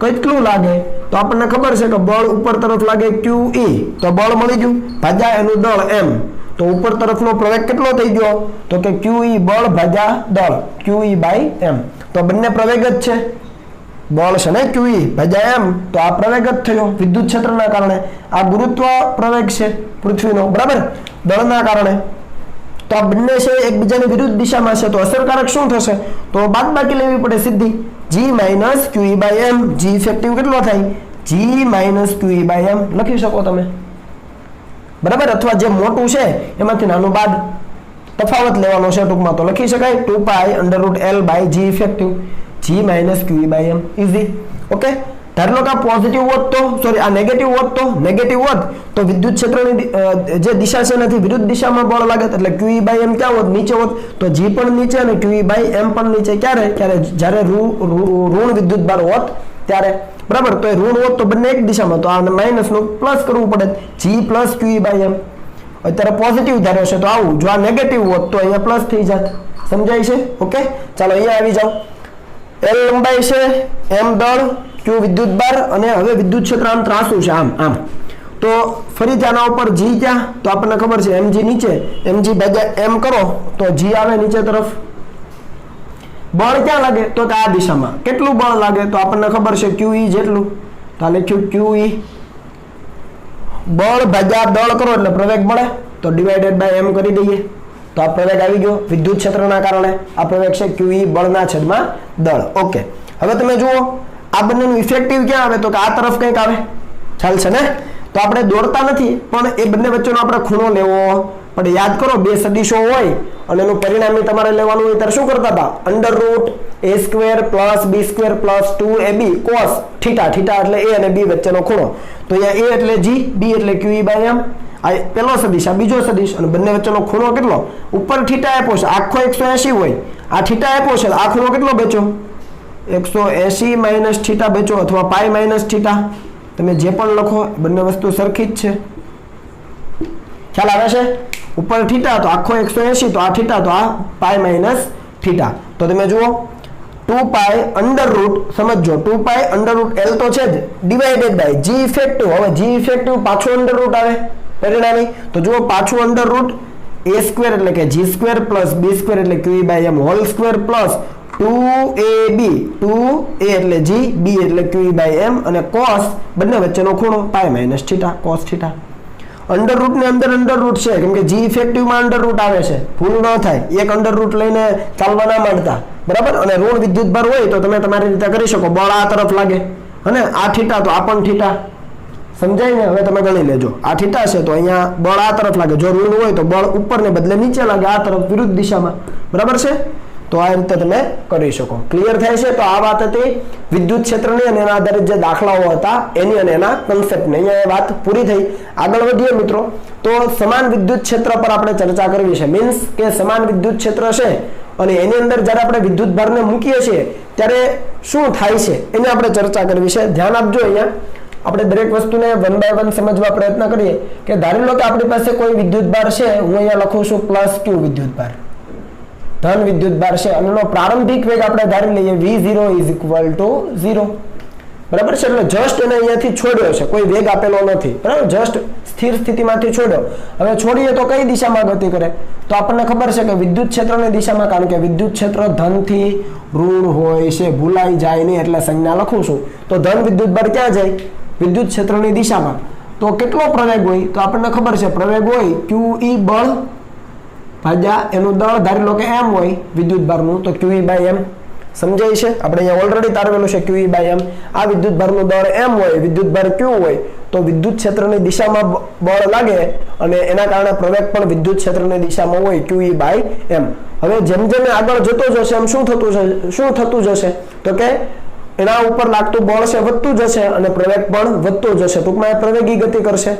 કેટલું લાગે તો આપણને ખબર છે કે બળ ઉપર તરફ લાગે QE. તો બળ મળી ગયું ભાગ્યા એનું દળ m. તો ઉપર તરફનો પ્રવેગ કેટલો થઈ ગયો તો કે QE બળ ભાગ્યા દળ, QE/m. તો બંને પ્રવેગ જ છે. બળ છે ને QE ભાગ્યા m, તો આ પ્રવેગ જ થયો વિદ્યુત ક્ષેત્રના કારણે. આ ગુરુત્વ પ્રવેગ છે પૃથ્વીનો, બરાબર, દળના કારણે. તો આ બંને છે એકબીજાની વિરુદ્ધ દિશામાં છે, તો અસરકારક શું થશે? તો બાદબાકી લેવી પડે સીધી. g - QE/m, g ઇફેક્ટિવ કેટલો થાય? g - QE/m લખી શકો તમે, બરાબર. અથવા જે મોટું છે એમાંથી નાનું બાદ તફાવત લેવાનો છે ટૂંકમાં, તો લખી શકાય 2π√L/g effective, g - QE/m easy. Okay, ધારો કે આ પોઝિટિવ હોત તો સોરી આ નેગેટિવ હોત તો વિદ્યુત ક્ષેત્રની જે દિશા છે એનાથી વિરુદ્ધ દિશામાં બળ લાગે, એટલે QE/m ક્યાં હોત? નીચે હોત. તો g પણ નીચે અને QE/m પણ નીચે. ક્યારે? જ્યારે ઋણ વિદ્યુત ભાર હોત ત્યારે, બરાબર. તો એ ઋણ હોત તો બંને એક દિશામાં, તો આ માઇનસ નું પ્લસ કરવું પડે, g + QE/m. અત્યારે પોઝિટિવ ધાર્યો છે તો આવું, જો આ નેગેટિવ હોત તો અહીંયા પ્લસ થઈ જાત. સમજાય છે? ઓકે, ચાલો અહીંયા આવી જાઓ. L લંબાઈ છે, m દળ, Q વિદ્યુત ભાર, અને હવે વિદ્યુત ક્ષેત્ર આમ ત્રાસું છે, આમ. તો ફરીથી આના ઉપર g ક્યાં? તો આપણને ખબર છે mg નીચે, mg / m કરો તો g આવે નીચે તરફ. બળ ક્યાં લાગે? તો આ દિશામાં. કેટલું બળ લાગે? તો આપણને ખબર છે QE જેટલું. તો આ લખ્યું QE. બળ ભાગ્યા દળ કરો એટલે પ્રવેગ મળે, તો /m કરી દઈએ. તો આ પ્રવેગ આવી ગયો વિદ્યુત ક્ષેત્રના કારણે. આ પ્રવેગ છે QE બળના છેદમાં દળ. ઓકે, હવે તમે જુઓ આ બંનેનું ઇફેક્ટિવ ક્યાં આવે? તો કે આ તરફ કંઈક આવે. ખ્યાલ છે ને? તો આપણે દોડતા નથી, પણ એ બંને વચ્ચેનો આપણે ખૂણો લેવો પડે. યાદ કરો, બે સદિશો હોય અને એનું પરિણામી તમારે લેવાનું હોય ત્યારે શું કરતા હતા? √a² + b² + 2ab cos θ. θ એટલે a અને b વચ્ચેનો ખૂણો. તો અહીંયા a એટલે g, b એટલે QE/m. આ પેલો સદિશ, આ બીજો સદિશ, અને બંને વચ્ચેનો ખૂણો કેટલો? ઉપર θ આપ્યો છે, આખો 180 હોય. આ θ આપ્યો છે, આ ખૂણો કેટલો બેચો? 180 - θ બેચો, અથવા π - θ. તમે જે પણ લખો બંને વસ્તુ સરખી જ છે. ખ્યાલ આવે છે? ઉપર θ તો આખો 180, તો આ θ તો આ π - θ. તો તમે જુઓ 2π √ સમજો, 2π √L તો છે જ, ડિવાઇડેડ બાય g ઇફેક્ટિવ. હવે g ઇફેક્ટિવ પાછું √ આવે પરિણામી. તો જુઓ પાછું √ a² એટલે કે g² + b² એટલે QE/m whole square plus 2ab, 2a એટલે g, b એટલે QE/m, અને cos બંને વચ્ચેનો ખૂણો π - θ, cos θ. અંડર ને અંદર √ છે, કેમ કે g ઇફેક્ટિવ માં √ આવે છે. ભૂલ ન થાય, એક √ લઈને ચાલવા ના માંડતા, બરાબર. અને ઋણ વિદ્યુત ભાર હોય તો તમે તમારી રીતે કરી શકો. બળ આ તરફ લાગે, અને આ θ તો આ પણ θ. સમજાય ને? હવે તમે ગણી લેજો. આ θ છે તો અહીંયા બળ આ તરફ લાગે. જો ઋણ હોય તો બળ ઉપર ને બદલે નીચે લાગે, આ તરફ વિરુદ્ધ દિશામાં, બરાબર છે. તો આ રીતે તમે કરી શકો. ક્લિયર થાય છે? તો આ વાત હતી વિદ્યુત ક્ષેત્રની અને એના આધારિત જે દાખલાઓ હતા એની અને એના કન્સેપ્ટની. અહીંયા વાત પૂરી થઈ. આગળ વધીએ મિત્રો, તો સમાન વિદ્યુત ક્ષેત્ર પર આપણે ચર્ચા કરવી છે. મીન્સ કે સમાન વિદ્યુત ક્ષેત્ર છે અને એની અંદર જ્યારે આપણે વિદ્યુત ભારને મૂકીએ છીએ ત્યારે શું થાય છે એની આપણે ચર્ચા કરવી છે. ધ્યાન આપજો. અહીંયા આપણે દરેક વસ્તુને 1 by 1 સમજવા પ્રયત્ન કરીએ. કે ધારી લો કે આપણી પાસે કોઈ વિદ્યુત ભાર છે, હું અહીંયા લખું છું +q વિદ્યુત ભાર, ધન વિદ્યુત ભાર છે, અને એનો પ્રારંભિક વેગ આપણે ધારી લઈએ v0 = 0. બરાબર છે? એટલે જસ્ટ એને અહીંયાથી છોડ્યો છે, કોઈ વેગ આપેલો નથી, બરાબર. જસ્ટ સ્થિર સ્થિતિમાંથી છોડ્યો. હવે છોડીએ તો કઈ દિશામાં ગતિ કરે? તો આપણને ખબર છે કે વિદ્યુત ક્ષેત્રની દિશામાં, કારણ કે વિદ્યુત ક્ષેત્ર ધનથી ઋણ હોય છે, ભૂલાઈ જાય નહીં એટલે સંજ્ઞા લખું છું. તો ધન વિદ્યુત ભાર ક્યાં જાય? વિદ્યુત ક્ષેત્રની દિશામાં. તો કેટલો પ્રવેગ હોય? તો આપણને ખબર છે પ્રવેગ હોય QE બળ ભાગ્યા એનું દળ. ધારી લો કે m હોય વિદ્યુત ભારનું, તો QE/m. સમજાય છે? આપણે અહીંયા ઓલરેડી તારવેલું છે QE/m. આ વિદ્યુત ભારનું દળ m હોય, વિદ્યુત ભાર q હોય, તો વિદ્યુત ક્ષેત્રની દિશામાં બળ લાગે અને એના કારણે પ્રવેગ પણ વિદ્યુત ક્ષેત્રની દિશામાં હોય QE/m. હવે જેમ જેમ આગળ જતો જશે એમ શું થતું જશે? તો કે એના ઉપર લાગતું બળ છે વધતું જશે અને પ્રવેગ પણ વધતો જશે. ટૂંકમાં પ્રવેગી ગતિ કરશે.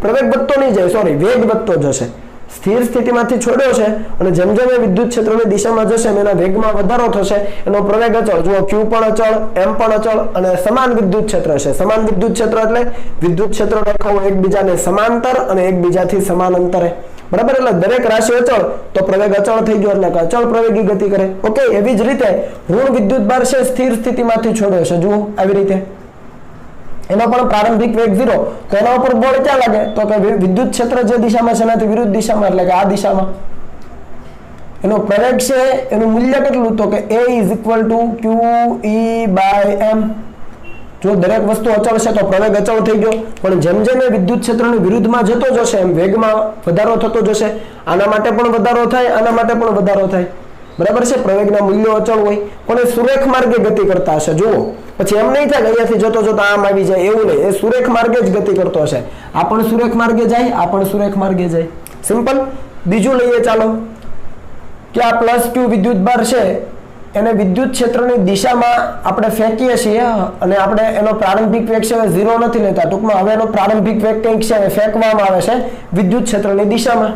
પ્રવેગ વધતો નહીં જાય, સોરી, વેગ વધતો જશે. સ્થિર સ્થિતિમાંથી છોડ્યો છે અને જેમ જેમ એ વિદ્યુત ક્ષેત્રની દિશામાં જશે એના વેગમાં વધારો થશે. એનો પ્રવેગ અચળ. જુઓ, q પણ અચળ, m પણ અચળ, અને સમાન વિદ્યુત ક્ષેત્ર છે. સમાન વિદ્યુત ક્ષેત્ર એટલે વિદ્યુત ક્ષેત્ર રેખાઓ એકબીજાને સમાંતર અને એકબીજાથી સમાન અંતરે, બરાબર. એટલે દરેક રાશિ અચળ તો પ્રવેગ અચળ થઈ ગયો, એટલે અચળ પ્રવેગી ગતિ કરે. ઓકે, એવી જ રીતે ઋણ વિદ્યુત ભાર છે, સ્થિર સ્થિતિમાંથી છોડ્યો છે. જુઓ આવી રીતે, એનો પણ પ્રારંભિક વેગ 0. તો એના ઉપર બળ ક્યાં લાગે? તો કે વિદ્યુત ક્ષેત્ર જે દિશામાં છે એનાથી વિરુદ્ધ દિશામાં, એટલે કે આ દિશામાં. એનો પ્રવેગ છે, એનું મૂલ્ય કેટલું? તો કે a = QE/m. જો દરેક વસ્તુ અચળ છે તો પ્રવેગ અચળ થઈ ગયો, પણ જેમ જેમ એ વિદ્યુત ક્ષેત્રની વિરુદ્ધમાં જતો જશે એમ વેગમાં વધારો થતો જશે. આના માટે પણ વધારો થાય, આના માટે પણ વધારો થાય, બરાબર છે. પ્રવેગના મૂલ્યો અચળ હોય પણ એ સુરેખ માર્ગે ગતિ કરતા હશે. જુઓ પછી એમ નહીં થાય અહીંયાથી જતો જતો આમ આવી જાય, એવું નહીં. એ સુરેખ માર્ગે જ ગતિ કરતો હશે. આ પણ સુરેખ માર્ગે જાય, આ પણ સુરેખ માર્ગે જાય. સિમ્પલ. બીજું લઈએ ચાલો, કે આ પ્લસ ક્યુ વિદ્યુત ભાર છે એને વિદ્યુત ક્ષેત્રની દિશામાં આપણે ફેંકીએ છીએ અને આપણે એનો પ્રારંભિક વેગ છે 0 નથી લેતા. ટૂંકમાં હવે એનો પ્રારંભિક વેગ કંઈક છે ફેંકવામાં આવે છે વિદ્યુત ક્ષેત્રની દિશામાં.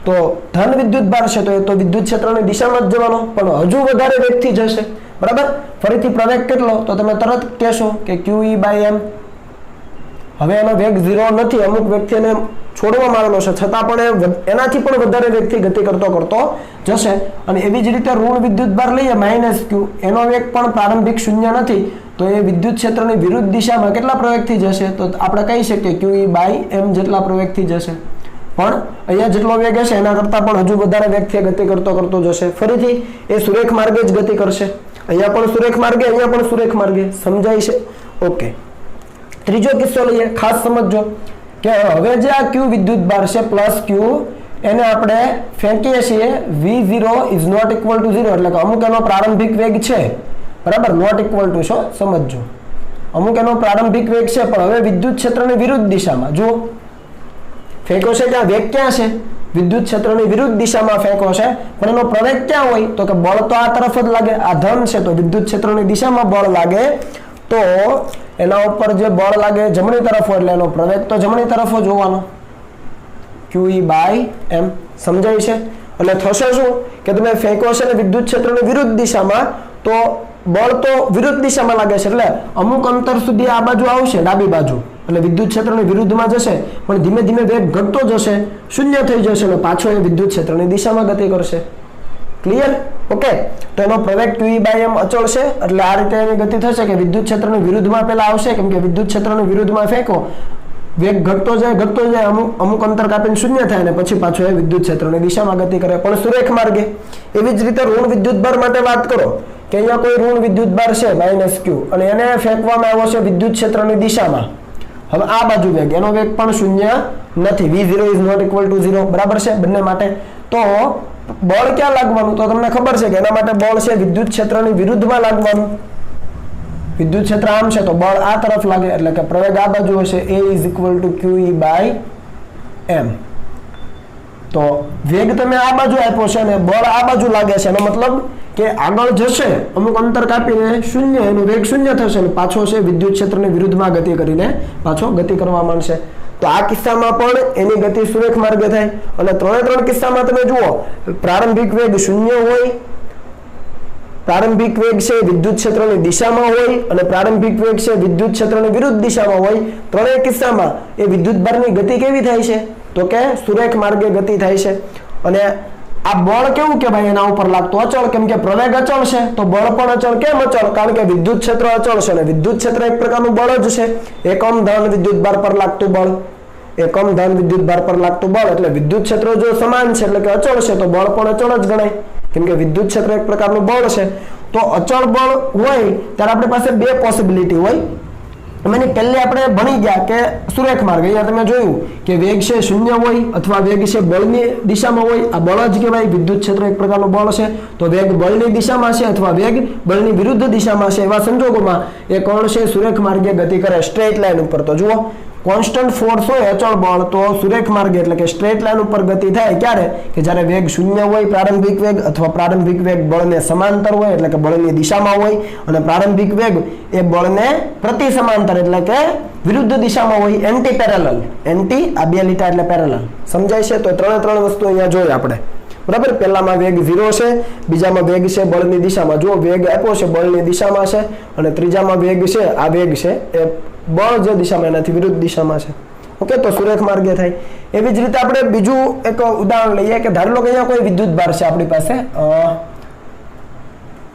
તો ધન વિદ્યુત ભાર છે તો એ તો વિદ્યુત ક્ષેત્રની દિશામાં જ જવાનો, પણ હજુ વધારે વેગથી જશે, બરાબર. ફરીથી પ્રવેગ કેટલો, તો તમે તરત કહેશો કે QE/m. હવે એનો વેગ 0 નથી, અમુક વેગથી એને છોડવામાં આવેલો છે, છતાં પણ એનાથી પણ વધારે વેગથી ગતિ કરતો જશે. અને એવી જ રીતે ઋણ વિદ્યુત ભાર લઈએ -q, એનો વેગ પણ પ્રારંભિક શૂન્ય નથી, તો એ વિદ્યુત ક્ષેત્રની વિરુદ્ધ દિશામાં કેટલા પ્રવેગથી જશે, તો આપણે કહી શકીએ QE/m જેટલા પ્રવેગથી જશે. પણ અહીંયા જેટલો વેગ હશે એના કરતાં પણ હજુ વધારે વેગથી ગતિ કરતો જશે. ફરીથી એ સુરેખ માર્ગે જ ગતિ કરશે. અહીંયા પણ સુરેખ માર્ગે, અહીંયા પણ સુરેખ માર્ગે. સમજાય છે? ઓકે. ત્રીજો કિસ્સો લઈએ, ખાસ સમજજો કે હવે જે આ Q વિદ્યુત ભાર છે પ્લસ Q, એને આપણે ફેંકીએ છીએ V0 is not equal to 0, એટલે કે અમુક એનો પ્રારંભિક વેગ છે, બરાબર. નોટ ઇક્વલ ટુ છો, સમજજો. અમુક એનો પ્રારંભિક વેગ છે પણ હવે વિદ્યુત ક્ષેત્રની વિરુદ્ધ દિશામાં. જુઓ ફેંકો છે ત્યાં વેગ ક્યાં છે, વિદ્યુત ક્ષેત્રની વિરુદ્ધ દિશામાં ફેંકો છે, પણ એનો પ્રવેગ ક્યાં હોય, તો કે બળ તો આ તરફ જ લાગે. આ ધન છે તો વિદ્યુત ક્ષેત્રની દિશામાં બળ લાગે, તો એના ઉપર જે બળ લાગે જમણી તરફ હોય એટલે એનો પ્રવેગ તો જમણી તરફ જ હોવાનો, QE/m. સમજાય છે? એટલે થશે શું કે તમે ફેંકો છે ને વિદ્યુત ક્ષેત્રની વિરુદ્ધ દિશામાં, તો બળ તો વિરુદ્ધ દિશામાં લાગે છે, એટલે અમુક અંતર સુધી આ બાજુ આવશે, ડાબી બાજુ, એટલે વિદ્યુત ક્ષેત્રની વિરુદ્ધમાં જશે, પણ ધીમે ધીમે વેગ ઘટતો જશે, શૂન્ય થઈ જશે અને પાછો એ વિદ્યુત ક્ષેત્રની દિશામાં ગતિ કરશે. ક્લિયર? ઓકે. તો એનો પ્રવેગ QE/m અચળ છે, એટલે આ રીતે એની ગતિ થશે કે વિદ્યુત ક્ષેત્રની વિરુદ્ધમાં પહેલા આવશે, કેમ કે વિદ્યુત ક્ષેત્રની વિરુદ્ધમાં ફેંકો, વેગ ઘટતો જાય, અમુક અંતર કાપીને શૂન્ય થાય અને પછી પાછો એ વિદ્યુત ક્ષેત્રની દિશામાં ગતિ કરે, પણ સુરેખ માર્ગે. એવી જ રીતે ઋણ વિદ્યુત ભાર માટે વાત કરો કે અહીંયા કોઈ ઋણ વિદ્યુત ભાર છે -q અને એને ફેંકવામાં આવ્યો છે વિદ્યુત ક્ષેત્રની દિશામાં. હવે આ બાજુ વેગ, એનો વેગ પણ શૂન્ય નથી, V0 is not equal to 0, બરાબર છે બંને માટે. તો બળ ક્યાં લાગવાનું, તો તમને ખબર છે કે એના માટે બળ છે વિદ્યુત ક્ષેત્રની વિરુદ્ધમાં લાગવાનું. વિદ્યુત ક્ષેત્ર આમ છે તો બળ આ તરફ લાગે, એટલે કે પ્રવેગ આ બાજુ હશે, A is equal to QE/m. તો વેગ તમે આ બાજુ આપ્યો છે અને બળ આ બાજુ લાગે છે, એનો મતલબ કે આગળ જશે, અમુક અંતર કાપીને શૂન્ય, એનો વેગ શૂન્ય થશે અને પાછો છે વિદ્યુત ક્ષેત્રની વિરુદ્ધમાં ગતિ કરીને પાછો ગતિ કરવા માંડશે. તો આ કિસ્સામાં પણ એની ગતિ સુરેખ માર્ગે થાય. અને ત્રણ કિસ્સામાં તમે જુઓ, પ્રારંભિક વેગ શૂન્ય હોય, પ્રારંભિક વેગ છે વિદ્યુત ક્ષેત્રની દિશામાં હોય અને પ્રારંભિક વેગ છે વિદ્યુત ક્ષેત્રની વિરુદ્ધ દિશામાં હોય. ત્રણેય કિસ્સામાં એ વિદ્યુત ભારની ગતિ કેવી થાય છે, તો કે સુરેખ માર્ગે ગતિ થાય છે. અને આ બળ કેવું કે ભાઈ એના ઉપર લાગતું અચળ, કેમ કે પ્રવેગ અચળ છે તો બળ પણ અચળ. કેમ અચળ? કારણ કે વિદ્યુત ક્ષેત્ર અચળ છે અને વિદ્યુત ક્ષેત્ર એક પ્રકારનું બળ જ છે. એકમ ધન વિદ્યુત ભાર પર લાગતું બળ, એકમ ધન વિદ્યુત ભાર પર લાગતું બળ, એટલે વિદ્યુત ક્ષેત્ર જો સમાન છે એટલે કે અચળ છે તો બળ પણ અચળ જ ગણાય, કેમ કે વિદ્યુત ક્ષેત્ર એક પ્રકારનું બળ છે. તો અચળ બળ હોય ત્યારે આપણી પાસે બે પોસિબિલિટી હોય. એમાંની પહેલી આપણે ભણી ગયા કે સુરેખ માર્ગ. અહીંયા તમે જોયું કે વેગ છે શૂન્ય હોય અથવા વેગ છે બળની દિશામાં હોય. આ બળ જ કહેવાય, વિદ્યુત ક્ષેત્ર એક પ્રકારનું બળ છે તો વેગ બળની દિશામાં છે અથવા વેગ બળની વિરુદ્ધ દિશામાં છે. એવા સંજોગોમાં એ કોણ છે, સુરેખ માર્ગે ગતિ કરે, સ્ટ્રેટ લાઈન ઉપર. તો જુઓ કોન્સ્ટન્ટ ફોર્સ હોય અચળ બળ, તો સુરેખ માર્ગે એટલે કે સ્ટ્રેટ લાઈન ઉપર ગતિ થાય. ક્યારે? કે જ્યારે વેગ શૂન્ય હોય પ્રારંભિક વેગ, અથવા પ્રારંભિક વેગ બળને સમાંતર હોય એટલે કે બળની દિશામાં હોય, અને પ્રારંભિક વેગ એ બળને પ્રતિ સમાંતર એટલે કે વિરુદ્ધ દિશામાં હોય, એન્ટી પેરેલલ. એન્ટી આ બે લીટા એટલે પેરેલલ. સમજાય છે? તો ત્રણ વસ્તુ અહીંયા જોઈએ આપણે, બરાબર. પહેલામાં વેગ 0 છે, બીજામાં વેગ છે બળની દિશામાં. જો વેગ આપ્યો છે બળની દિશામાં છે, અને ત્રીજામાં વેગ છે, આ વેગ છે એ બળ જે દિશામાં એનાથી વિરુદ્ધ દિશામાં છે. ઓકે. તો સુરેખ માર્ગે થાય. એવી જ રીતે આપણે બીજું એક ઉદાહરણ લઈએ કે ધારો કે અહીંયા કોઈ વિદ્યુત ભાર છે આપણી પાસે,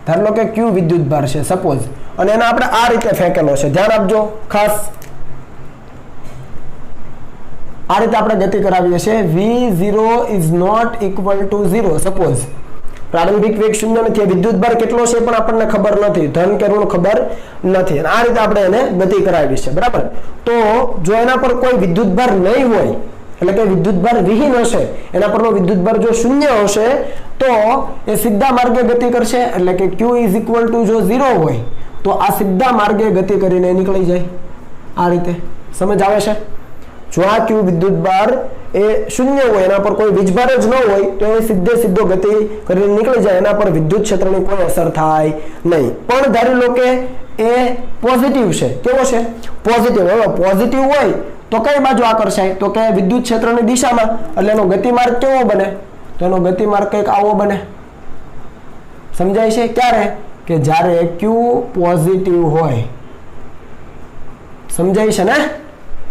ધારો કે Q વિદ્યુત ભાર છે સપોઝ, અને એને આપણે આ રીતે ફેંકેલો છે. ધ્યાન આપજો ખાસ, આ રીતે આપણે ગતિ કરાવીએ છીએ. V0 is not equal to 0 suppose. પ્રારંભિક વેગ શૂન્ય નથી. વિદ્યુતભાર કેટલો છે પણ આપણને ખબર નથી, ધન કે ઋણ ખબર નથી. અને આ રીતે આપણે એને ગતિ કરાવી છે, બરાબર. તો જો એના પર કોઈ વિદ્યુતભાર નહીં હોય, એટલે કે વિદ્યુતભાર વિહીન હશે, એના પરનો વિદ્યુતભાર જો શૂન્ય હશે તો એ સીધા માર્ગે ગતિ કરશે. એટલે કે Q ઇઝ ઇક્વલ ટુ જો 0 હોય તો આ સીધા માર્ગે ગતિ કરીને નીકળી જાય. આ રીતે સમજ આવે છે? જો આ Q વિદ્યુતભાર એ શૂન્ય હોય, એના પર કોઈ વીજભાર જ ન હોય તો એ સીધો ગતિ કરીને નીકળી જાય, એના પર વિદ્યુત ક્ષેત્રની કોઈ અસર થાય નહીં. પણ ધારી લો કે એ પોઝિટિવ છે. કેવો છે? પોઝિટિવ. હવે પોઝિટિવ હોય તો કઈ બાજુ આકર્ષાય? તો કે વિદ્યુત ક્ષેત્રની દિશામાં. એટલે એનો ગતિમાર્ગ કેવો બને? તો એનો ગતિમાર્ગ કંઈક આવો બને. સમજાય છે? ક્યારે? કે જ્યારે Q પોઝિટિવ હોય. સમજાય છે ને?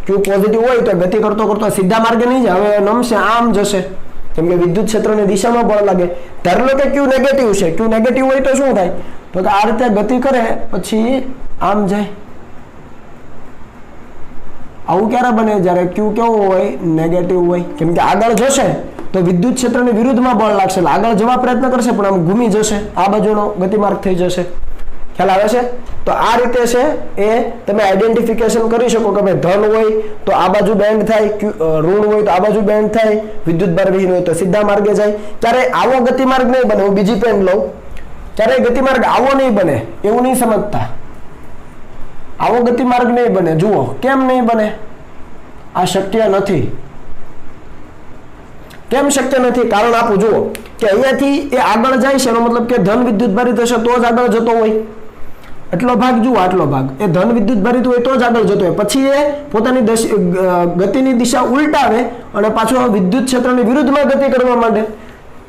Q પોઝિટિવ હોય તો ગતિ કરતો કરતો સીધા માર્ગે નહીં જાય, હવે નમશે, આમ જશે, કેમ કે વિદ્યુત ક્ષેત્રની દિશામાં બળ લાગે. ધારો કે Q નેગેટિવ છે. Q નેગેટિવ હોય તો શું થાય? તો કે આ રીતે ગતિ કરે પછી આમ જાય. આવું ક્યારે બને? જ્યારે Q કેવો હોય? નેગેટિવ હોય. કેમ કે આગળ જશે તો વિદ્યુત ક્ષેત્રની વિરુદ્ધમાં બળ લાગશે, એટલે આગળ જવા પ્રયત્ન કરશે પણ આમ ઘૂમી જશે, આ બાજુનો ગતિમાર્ગ થઈ જશે. ખ્યાલ આવે છે? તો આ રીતે છે એ તમે આઈડેન્ટિફિકેશન કરી શકો કે ભાઈ ધન હોય તો આ બાજુ બેન્ડ થાય, ઋણ હોય તો આ બાજુ બેન્ડ થાય, વિદ્યુતભાર વિહીન હોય તો સીધા માર્ગે જાય. ત્યારે આવો ગતિમાર્ગ નહીં બને. હું બીજી પેન લઉં. ત્યારે ગતિમાર્ગ આવો નહીં બને, એવું નહીં સમજતા. આવો ગતિમાર્ગ નહીં બને. જુઓ કેમ નહીં બને? આ શક્ય નથી. કેમ શક્ય નથી? કારણ આપું. જુઓ કે અહીંયાથી એ આગળ જાય છે, એનો મતલબ કે ધન વિદ્યુતભારિત હશે તો જ આગળ જતો હોય. એટલો ભાગ જુઓ, આટલો ભાગ એ ધન વિદ્યુતભારિત હોય તો જ આગળ જતો હોય. પછી એ પોતાની ગતિની દિશા ઉલટાવે અને પાછો વિદ્યુત ક્ષેત્રની વિરુદ્ધમાં ગતિ કરવા માંડે.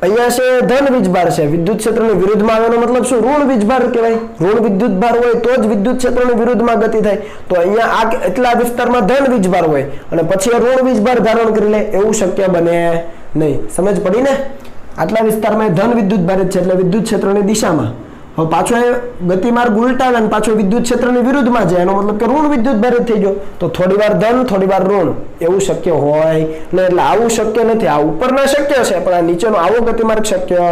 અહીંયા છે ધન વીજભાર છે, વિદ્યુત ક્ષેત્રની વિરુદ્ધમાં આવે એનો મતલબ શું? ઋણ વીજભાર કહેવાય. ઋણ વિદ્યુતભાર હોય તો જ વિદ્યુત ક્ષેત્રની વિરુદ્ધમાં ગતિ થાય. તો અહીંયા આ એટલા વિસ્તારમાં ધન વીજભાર હોય અને પછી ઋણ વીજભાર ધારણ કરી લે, એવું શક્ય બને નહીં. સમજ પડી ને? આટલા વિસ્તારમાં ધન વિદ્યુતભારિત છે એટલે વિદ્યુત ક્ષેત્રની દિશામાં. હવે પાછો એ ગતિમાર્ગ ઉલટાવે અને પાછો વિદ્યુત ક્ષેત્રની વિરુદ્ધમાં જાય, એનો મતલબ કે ઋણ વિદ્યુતભારિત થઈ ગયો. તો થોડી વાર ધન થોડી વાર ઋણ, એવું શક્ય હોય ને? એટલે આવું શક્ય નથી. આ ઉપરના શક્ય છે પણ આ નીચેનો આવો ગતિમાર્ગ શક્ય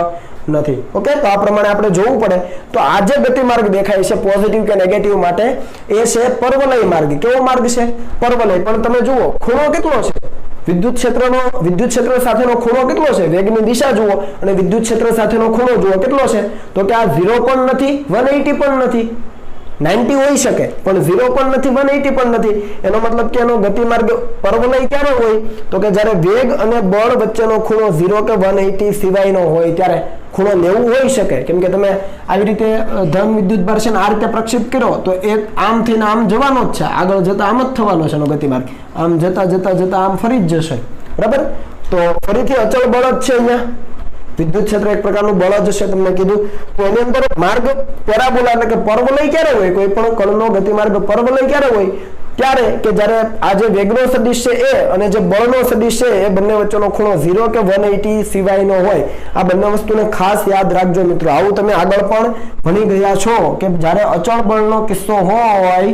નથી. ઓકે, તો આ પ્રમાણે આપણે જોવું પડે. તો આ જે ગતિમાર્ગ દેખાય છે પોઝિટિવ કે નેગેટિવ માટે, એ છે પરવલય માર્ગ. કેવો માર્ગ છે? પરવલય. પણ તમે જુઓ ખૂણો કેટલો છે? વિદ્યુત ક્ષેત્ર સાથેનો ખૂણો કેટલો છે? વેગની દિશા જુઓ અને વિદ્યુત ક્ષેત્ર સાથેનો ખૂણો જુઓ કેટલો છે? તો કે આ 0 પણ નથી, 180 પણ નથી. 90 હોઈ શકે પણ 0 પણ નથી, 180 પણ નથી. એનો મતલબ કે એનો ગતિમાર્ગ પરવલય ક્યારે હોય? તો કે જ્યારે વેગ અને બળ વચ્ચેનો ખૂણો 0 કે 180 સિવાયનો હોય ત્યારે ખૂણો 90 હોઈ શકે. કેમ કે તમે આવી રીતે ધન વિદ્યુતભાર છે ને આ રીતે પ્રક્ષેપ કર્યો તો એ આમ થઈને આમ જવાનો જ છે, આગળ જતા આમ જ થવાનો છે એનો ગતિમાર્ગ. આમ જતા આમ ફરી જ જશે, બરાબર. તો ફરીથી અચળ બળ જ છે. અહીંયા વિદ્યુત ક્ષેત્ર એક પ્રકારનું બળ જ છે, તમને કીધું. તો એની અંદર માર્ગ પેરાબોલા એટલે કે પરવલય ક્યારે હોય? કોઈ પણ કણનો ગતિમાર્ગ પરવલય ક્યારે હોય? ત્યારે કે જ્યારે આ જે વેગનો સદિશ છે એ અને જે બળનો સદિશ છે એ બંને વચ્ચેનો ખૂણો 0 કે 180 સિવાયનો હોય. આ બંને વસ્તુને ખાસ યાદ રાખજો મિત્રો. આવું તમે આગળ પણ ભણી ગયા છો કે જ્યારે અચળ બળનો કિસ્સો હોય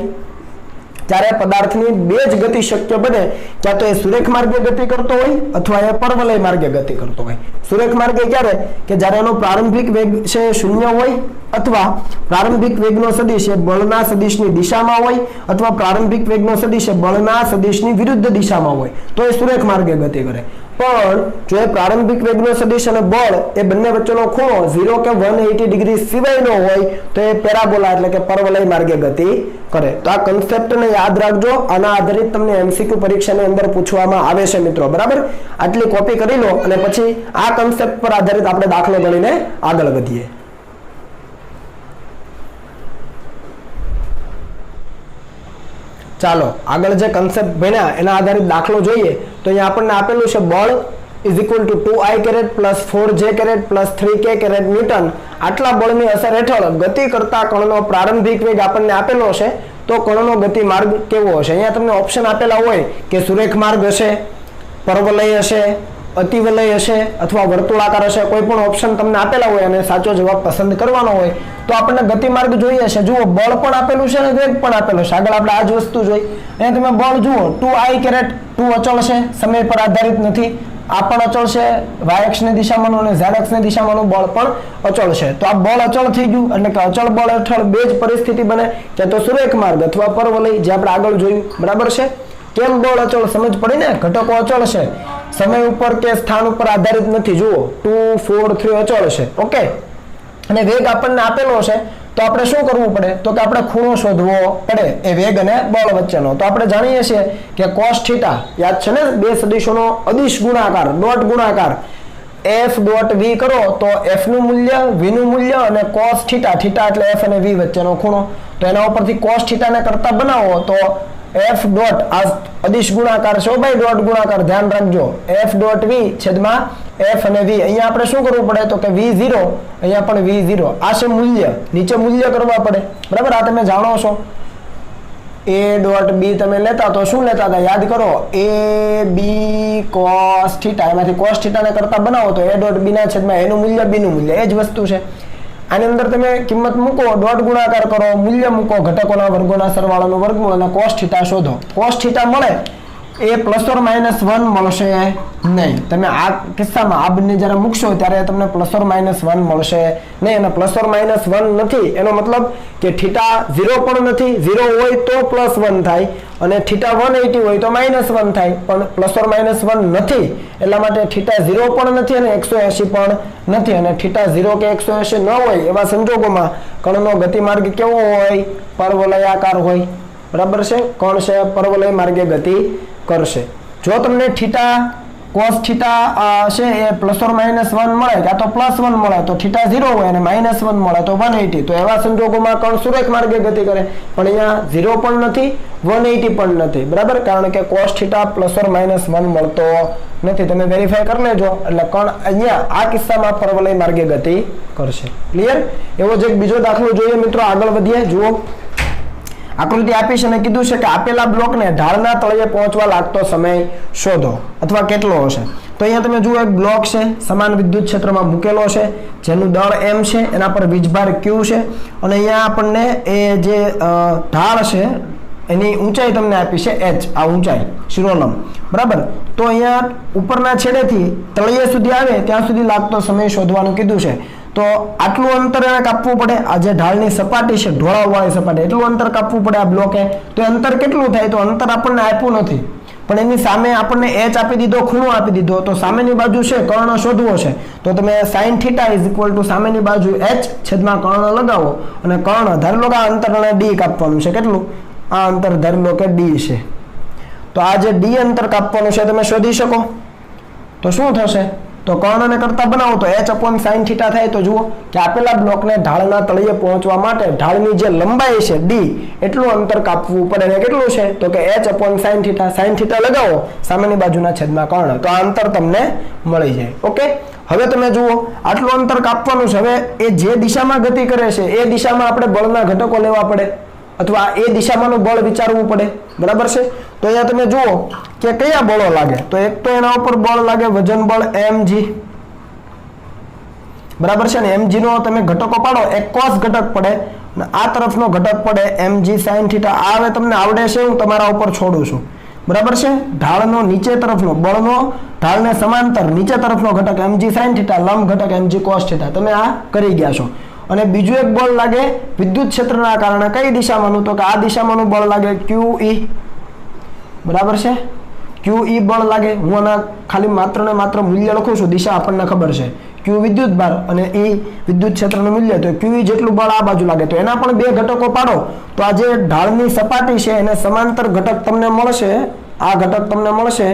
ત્યારે પદાર્થની બે જ ગતિ શક્ય બને. ક્યાં તો એ સુરેખ માર્ગે ગતિ કરતો હોય અથવા એ પરવલય માર્ગે ગતિ કરતો હોય. સુરેખ માર્ગે ક્યારે? કે જ્યારે એનો પ્રારંભિક વેગ છે શૂન્ય હોય અથવા પ્રારંભિક વેગનો સદિશ એ બળના સદિશની દિશામાં હોય અથવા પ્રારંભિક વેગનો સદિશ એ બળના સદિશની વિરુદ્ધ દિશામાં હોય તો એ સુરેખ માર્ગે ગતિ કરે. પણ જો એ પ્રારંભિક વેગનો સદિશ અને બળ એ બંને વચ્ચેનો ખૂણો 0 કે 180 ડિગ્રી સિવાયનો હોય તો એ પેરાબોલા એટલે કે પરવલય માર્ગે ગતિ કરે. તો આ કન્સેપ્ટને યાદ રાખજો. આના આધારિત તમને MCQ પરીક્ષાની અંદર પૂછવામાં આવે છે મિત્રો, બરાબર. આટલી કોપી કરી લો અને પછી આ કન્સેપ્ટ પર આધારિત આપણે દાખલો ગણીને આગળ વધીએ. ચાલો આગળ જે કન્સેપ્ટ ભણ્યા એના આધારિત દાખલો જોઈએ. તો અહીંયા આપણને આપેલું છે બળ is equal to 2I caret plus 4J caret plus 3K caret newton. આટલા બળની અસર હેઠળ ગતિ કરતા કણનો પ્રારંભિક વેગ આપણને આપેલો છે. તો કણનો ગતિ માર્ગ કેવો હશે? અહીંયા તમને ઓપ્શન આપેલા હોય કે સુરેખ માર્ગ હશે, પરવલય હશે, અતિવલય હશે અથવા વર્તુળાકાર હશે. કોઈ પણ ઓપ્શન તમને આપેલા હોય અને સાચો જવાબ પસંદ કરવાનો હોય તો આપણને ગતિમાર્ગ જોઈએ છે. જુઓ બળ પણ આપેલું છે અને વેગ પણ આપેલો છે. આગળ આપણે આ જ વસ્તુ જોઈ. અહીંયા તમે બળ જુઓ 2I કેરેટ, 2 અચળ છે, સમય પર આધારિત નથી. આ પણ અચળ છે, yx ની દિશામાંનું અને zx ની દિશામાંનું બળ પણ અચળ છે. તો આ બળ અચળ થઈ ગયું એટલે કે અચળ બળ હેઠળ બે જ પરિસ્થિતિ બને, કે તો સુરેખ માર્ગ અથવા પરવલય, જે આપણે આગળ જોયું. બરાબર છે. કેમ બળ અચળ? સમજ પડી ને, ઘટકો અચળ છે, સમય ઉપર કે સ્થાન ઉપર આધારિત નથી. જુઓ 2 4 3 અચળ છે. ઓકે, અને વેગ આપણને આપેલો છે, તો આપણે શું કરવું પડે? તો કે આપણે ખૂણો શોધવો પડે એ વેગ અને બળ વચ્ચેનો. તો આપણે જાણીએ છીએ કે cos θ, યાદ છે ને, બે સદિશોનો અદિશ ગુણાકાર, ડોટ ગુણાકાર, f ડોટ v કરો તો f નું મૂલ્ય, v નું મૂલ્ય અને cos θ, θ એટલે f અને v વચ્ચેનો ખૂણો. તો એના ઉપરથી cos θ ને કરતા બનાવો તો f ડોટ, આ અદિશ ગુણાકાર છે ભાઈ, ડોટ ગુણાકાર, ધ્યાન રાખજો, f ડોટ v છેદમાં f અને v. અહીંયા આપણે શું કરવું પડે? તો કે v0, અહીંયા પણ v0, આ છે મૂલ્ય, નીચે મૂલ્ય કરવા પડે. બરાબર, આ તમે જાણો છો. a ડોટ b તમે લેતા તો શું લેતા હતા? યાદ કરો, a b cos θ, એમાંથી cos θ ને કરતા બનાવો તો a ડોટ b ના છેદમાં a નું મૂલ્ય, b નું મૂલ્ય, એ જ વસ્તુ છે. આની અંદર તમે કિંમત મૂકો, ડોટ ગુણાકાર કરો, મૂલ્ય મૂકો, ઘટકોના વર્ગોના સરવાળાનું વર્ગમૂળ અને cos θ શોધો. cos θ મળે એ ±1 મળશે નહીં. તમે આ કિસ્સામાં આ બંને જ્યારે મૂકશો ત્યારે તમને ±1 મળશે નહીં, અને ±1 નથી એનો મતલબ કે θ 0 પણ નથી, 0 હોય તો +1 થાય, અને θ 180 હોય તો -1 થાય, પણ ±1 નથી, એટલા માટે θ 0 પણ નથી અને 180 પણ નથી. અને θ 0 કે 180 ન હોય એવા સંજોગોમાં કણનો ગતિમાર્ગ કેવો હોય? પરવલયાકાર હોય. બરાબર છે, કણ છે પરવલય માર્ગે ગતિ કરશે. જો તમને θ cos θ છે એ ±1 મળે કાં તો +1 મળે તો θ 0 હોય અને -1 મળે તો 180, તો એવા સંજોગોમાં કણ સુરેખ માર્ગે ગતિ કરે. પણ અહીંયા 0 પણ નથી, 180 પણ નથી. બરાબર, કારણ કે cos θ ±1 મળતો નથી. તમે વેરીફાઈ કરી લેજો. એટલે કણ અહીંયા આ કિસ્સામાં પરવલય માર્ગે ગતિ કરશે. ક્લિયર? એવો જ એક બીજો દાખલો જોઈએ મિત્રો, આગળ વધીએ. જુઓ, આકૃતિ આપી છે અને કીધું છે કે આપેલા બ્લોકને ઢાળના તળિયે પહોંચવા લાગતો સમય શોધો અથવા કેટલો હશે. તો અહીંયા તમે જુઓ, એક બ્લોક છે, સમાન વિદ્યુત ક્ષેત્રમાં મૂકેલો છે, જેનું દળ m છે, એના પર વીજભાર q છે, અને અહીંયા આપણને એ જે ઢાળ છે એની ઊંચાઈ તમને આપી છે h, આ ઊંચાઈ શિરોલંબ. બરાબર, તો અહીંયા ઉપરના છેડેથી તળિયે સુધી આવે ત્યાં સુધી લાગતો સમય શોધવાનું કીધું છે. તો આટલું અંતર એને કાપવું પડે. આ જે ઢાળની સપાટી છે, ઢોળાવવાળી સપાટી, એટલું અંતર કાપવું પડે આ બ્લોકે. તો અંતર કેટલું થાય? તો અંતર આપણને આપ્યું નથી, પણ એની સામે આપણને h આપી દીધો, ખૂણો આપી દીધો. તો સામેની બાજુ છે, કર્ણ શોધવો છે, તો તમે sin θ સામેની બાજુ h છેદમાં કર્ણ લગાવો, અને કર્ણ ધારી લો કે આ અંતર d કાપવાનું છે. કેટલું? આ અંતર ધારી લો કે d છે. તો આ જે d અંતર કાપવાનું છે તમે શોધી શકો. તો શું થશે? તો કર્ણને કરતા બનાવો તો h/sin θ થાય. તો જુઓ કે આપેલા બ્લોકને ઢાળના તળિયે પહોંચવા માટે ઢાળની જે લંબાઈ છે d, એટલું અંતર કાપવું પડે. ને કેટલું છે? તો કે h/sin θ, sin θ લગાવો, સામેની બાજુના છેદમાં કર્ણ, તો આ અંતર તમને મળી જાય. ઓકે, હવે તમે જુઓ, આટલું અંતર કાપવાનું છે. હવે એ જે દિશામાં ગતિ કરે છે એ દિશામાં આપણે બળના ઘટકો લેવા પડે, અથવા એ દિશામાંનું બળ વિચારવું પડે. બરાબર છે, તો અહીંયા તમે જુઓ કે કયા બળો લાગે. તો એક તો એના ઉપર બળ લાગે વજન બળ mg. બરાબર છે ને, mg નો તમે ઘટકો પાડો, એક cos ઘટક પડે અને આ તરફનો ઘટક પડે mg sin θ. આ હવે તમને આવડે છે, હું તમારા ઉપર છોડું છું. બરાબર છે, ઢાળનો નીચે તરફનો બળનો, ઢાળને સમાંતર નીચે તરફનો ઘટક mg sin θ, લંબ ઘટક mg cos θ. તમે આ કરી ગયા છો. અને બીજું એક બળ લાગે વિદ્યુત ક્ષેત્રના કારણે. કઈ દિશામાંનું? તો કે આ દિશામાંનું બળ લાગે QE. બરાબર છે, QE બળ લાગે. હું આના ખાલી માત્ર ને માત્ર મૂલ્ય લખું છું, દિશા આપણને ખબર છે. Q વિદ્યુત ભાર અને E વિદ્યુત ક્ષેત્રનું મૂલ્ય. તો QE જેટલું બળ આ બાજુ લાગે. તો એના પણ બે ઘટકો પાડો તો આ જે ઢાળની સપાટી છે એને સમાંતર ઘટક તમને મળશે. આ ઘટક તમને મળશે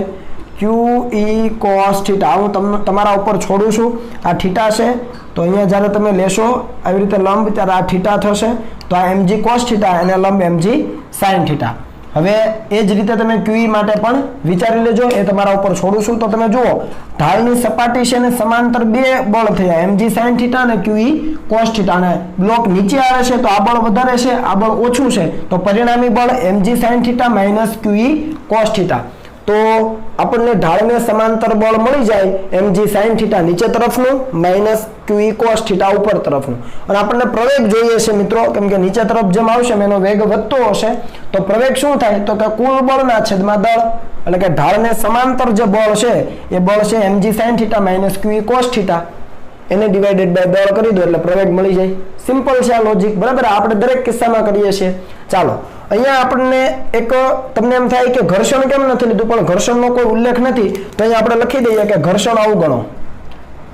QE cos θ. હું તમારા ઉપર છોડું છું. આ θ છે, તો અહીંયા જ્યારે તમે લેશો આવી રીતે લંબ, ત્યારે આ θ થશે. તો આ mg cos θ અને લંબ mg sin θ. હવે એ જ રીતે તમે QE માટે પણ વિચારી લેજો, એ તમારા ઉપર છોડું છું. તો તમે જુઓ, ઢાળની સપાટી છે ને સમાંતર બે બળ થયા, mg sin θ અને QE cos θ. અને બ્લોક નીચે આવે છે તો આ બળ વધારે છે, આ બળ ઓછું છે, તો પરિણામી બળ mg sin θ QE cos θ. તો આપણને ઢાળને સમાંતર બળ મળી જાય mg sin θ નીચે તરફનું માઇનસ qe cos θ ઉપર તરફનું. અને આપણને પ્રવેગ જોઈએ છે મિત્રો, કેમ કે નીચે તરફ જેમ આવશે એનો વેગ વધતો હશે તો પ્રવેગ શું થાય તો કે કુલ બળના છેદમાં દળ, એટલે કે ઢાળને સમાંતર જે બળ છે એ બળ છે mg sin θ minus qe cos θ, એને ડિવાઇડેડ બાય દળ કરી દો એટલે પ્રવેગ મળી જાય. સિમ્પલ છે આ લોજિક, બરાબર. આપણે દરેક કિસ્સામાં કરીએ છીએ. ચાલો અહીંયા આપણને એક તમને એમ થાય કે ઘર્ષણ કેમ નથી લીધું, પણ ઘર્ષણનો કોઈ ઉલ્લેખ નથી તો અહીંયા આપણે લખી દઈએ કે ઘર્ષણ અવગણો,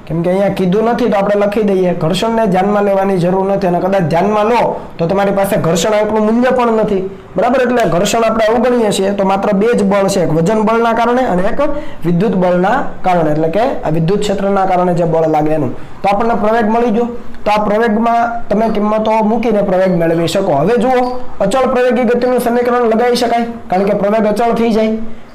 કેમ કે અહીંયા કીધું નથી તો આપણે લખી દઈએ ઘર્ષણને ધ્યાનમાં લેવાની જરૂર નથી, અને કદાચ ધ્યાનમાં લો તો તમારી પાસે ઘર્ષણાંકનું મૂલ્ય પણ નથી, બરાબર. એટલે ઘર્ષણ આપણે અવગણીએ છીએ તો માત્ર બે જ બળ છે, એક વજન બળના કારણે અને એક વિદ્યુત બળના કારણે, એટલે કે આ વિદ્યુત ક્ષેત્રના કારણે જે બળ લાગે એનું. તો આપણને પ્રવેગ મળી ગયો, તો આ પ્રવેગમાં તમે કિંમતો મૂકીને પ્રવેગ મેળવી શકો. હવે જુઓ, અચળ પ્રવેગી ગતિનું સમીકરણ લગાવી શકાય, કારણ કે પ્રવેગ અચળ થઈ જાય.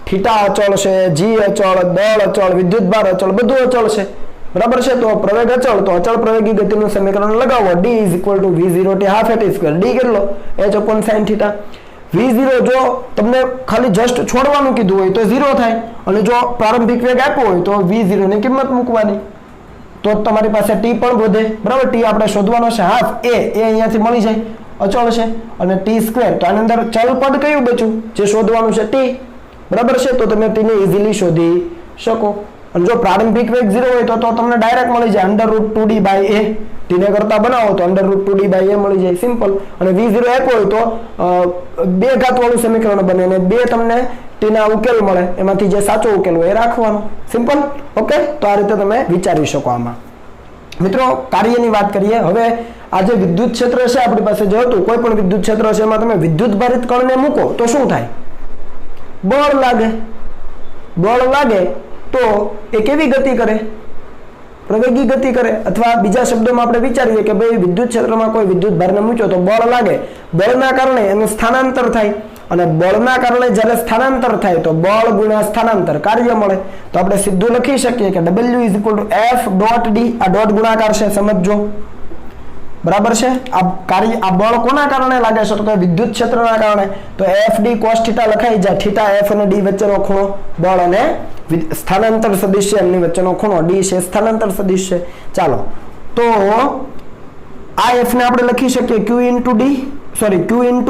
થીટા અચળ છે, જી અચળ, દળ અચળ, વિદ્યુત ભાર અચળ, બધું અચળ છે, બરાબર છે. તો પ્રવેગ અચળ, તો અચળ પ્રવેગી ગતિનું સમીકરણ લગાવો. d = v0 t ½ at². d કેટલો h/sin θ. v0 જો તમને ખાલી જસ્ટ છોડવાનું કીધું હોય તો 0 થાય, અને જો પ્રારંભિક વેગ આપ્યો હોય તો v0 ની કિંમત મૂકવાની, તો તમારી પાસે t પણ વધે, બરાબર. t આપણે શોધવાનો છે હાફ, એ અહીંયાથી મળી જાય, અચળ છે, અને t². તો આની અંદર ચલ પદ કયું બચ્યું જે શોધવાનું છે? t, બરાબર છે. તો તમે t ને ઈઝીલી શોધી શકો. અને જો પ્રારંભિક વેગ 0 હોય તો તમને ડાયરેક્ટ મળી જાય √2d/a. t ને કરતા બનાવો તો √2d/a મળી જાય, સિમ્પલ. અને v0 આપ્યો હોય તો બે ઘાત વાળું સમીકરણ બને અને બે તમને t ના ઉકેલ મળે, એમાંથી જે સાચો ઉકેલ હોય એ રાખવાનો, સિમ્પલ. ઓકે, તો આ રીતે તમે વિચારી શકો. આમાં મિત્રો કાર્યની વાત કરીએ. હવે આ જે વિદ્યુત ક્ષેત્ર છે આપણી પાસે જે હતું, કોઈ પણ વિદ્યુત ક્ષેત્ર છે એમાં તમે વિદ્યુત ભારિત કણને મૂકો તો શું થાય? બળ લાગે. બળ લાગે તો એ કેવી ગતિ કરે? પ્રવેગી ગતિ કરે. અથવા બીજા શબ્દોમાં આપણે વિચારીએ કે ભાઈ વિદ્યુત ક્ષેત્રમાં કોઈ વિદ્યુત ભારને મૂક્યો તો બળ લાગે, બળના કારણે એનું સ્થાનાંતર થાય, અને બળના કારણે જ્યારે સ્થાનાંતર થાય તો બળ ગુણ્યા સ્થાનાંતર કાર્ય મળે. તો આપણે સીધું લખી શકીએ કે w = F.d. આ ડોટ ગુણાકાર છે, સમજજો, બરાબર છે. આ કાર્ય, આ બળ કોના કારણે લાગે છે તો કે વિદ્યુત ક્ષેત્રના કારણે. તો FD cos θ લખાઈ જાય. થીટા F અને D વચ્ચેનો ખૂણો બળ, અને સ્થાનાંતર સદિશ છે એમની વચ્ચેનો ખૂણો D છે, સ્થાનાંતર સદિશ છે. ચાલો, તો આ F ને આપણે લખી શકીએ q ×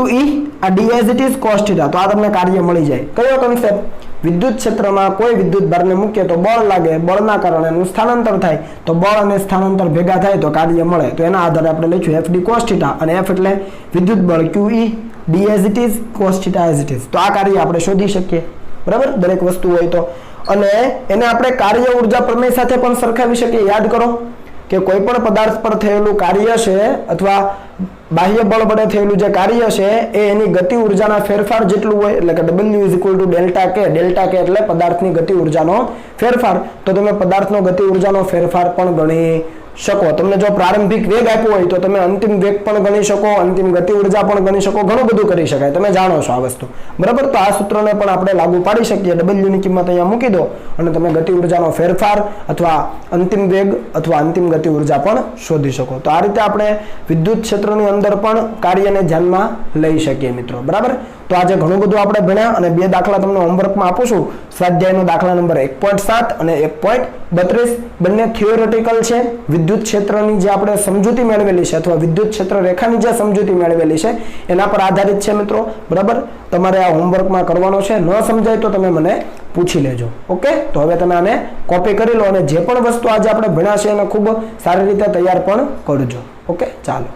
E, આ D as it is cos θ. તો આ તમને કાર્ય મળી જાય. કયો કન્સેપ્ટ? વિદ્યુત ક્ષેત્રમાં કોઈ વિદ્યુત ભારને મૂકીએ તો બળ લાગે, બળના કારણે એનું સ્થાનાંતર થાય, તો બળ અને સ્થાનાંતર ભેગા થાય તો કાર્ય મળે. તો એના આધારે આપણે લઈશું FD cos θ, અને F એટલે વિદ્યુત બળ, QE D as it is, cos θ as it is. તો આ કાર્ય આપણે શોધી શકીએ, બરાબર, દરેક વસ્તુ હોય તો. અને એને આપણે કાર્ય ઉર્જા પ્રમેય સાથે પણ સરખાવી શકીએ. યાદ કરો કે કોઈ પણ પદાર્થ પર થયેલું કાર્ય છે અથવા બાહ્ય બળ વડે થયેલું જે કાર્ય છે એ એની ગતિ ઉર્જાના ફેરફાર જેટલું હોય, એટલે કે w = Δk. Δk એટલે પદાર્થની ગતિ ઉર્જાનો ફેરફાર. તો તમે પદાર્થનો ગતિ ઉર્જાનો ફેરફાર પણ ગણી શકો. તમને જો પ્રારંભિક વેગ આપ્યો હોય તો તમે અંતિમ વેગ પણ ગણી શકો, અંતિમ ગતિ ઉર્જા પણ ગણી શકો, ઘણું બધું કરી શકાય. તમે જાણો છો આ વસ્તુ, બરાબર. તો આ સૂત્રને પણ આપણે લાગુ પાડી શકીએ. w ની કિંમત અહીંયા મૂકી દો અને તમે ગતિ ઉર્જાનો ફેરફાર અથવા અંતિમ વેગ અથવા અંતિમ ગતિ ઉર્જા પણ શોધી શકો. તો આ રીતે આપણે વિદ્યુત ક્ષેત્રની અંદર પણ કાર્યને ધ્યાનમાં લઈ શકીએ મિત્રો, બરાબર. તો આજે ઘણું બધું આપણે ભણ્યા, અને બે દાખલા તમને હોમવર્કમાં આપું છું. સ્વાધ્યાયનો દાખલા નંબર 1.7 અને 1.32 બંને થિયોરેટિકલ છે. વિદ્યુત ક્ષેત્રની જે આપણે સમજૂતી મેળવેલી છે અથવા વિદ્યુત ક્ષેત્ર રેખાની જે સમજૂતી મેળવેલી છે એના પર આધારિત છે મિત્રો, બરાબર. તમારે આ હોમવર્કમાં કરવાનો છે. ન સમજાય તો તમે મને પૂછી લેજો. ઓકે, તો હવે તમે આને કોપી કરી લો, અને જે પણ વસ્તુ આજે આપણે ભણ્યા છે એને ખૂબ સારી રીતે તૈયાર પણ કરજો. ઓકે, ચાલો.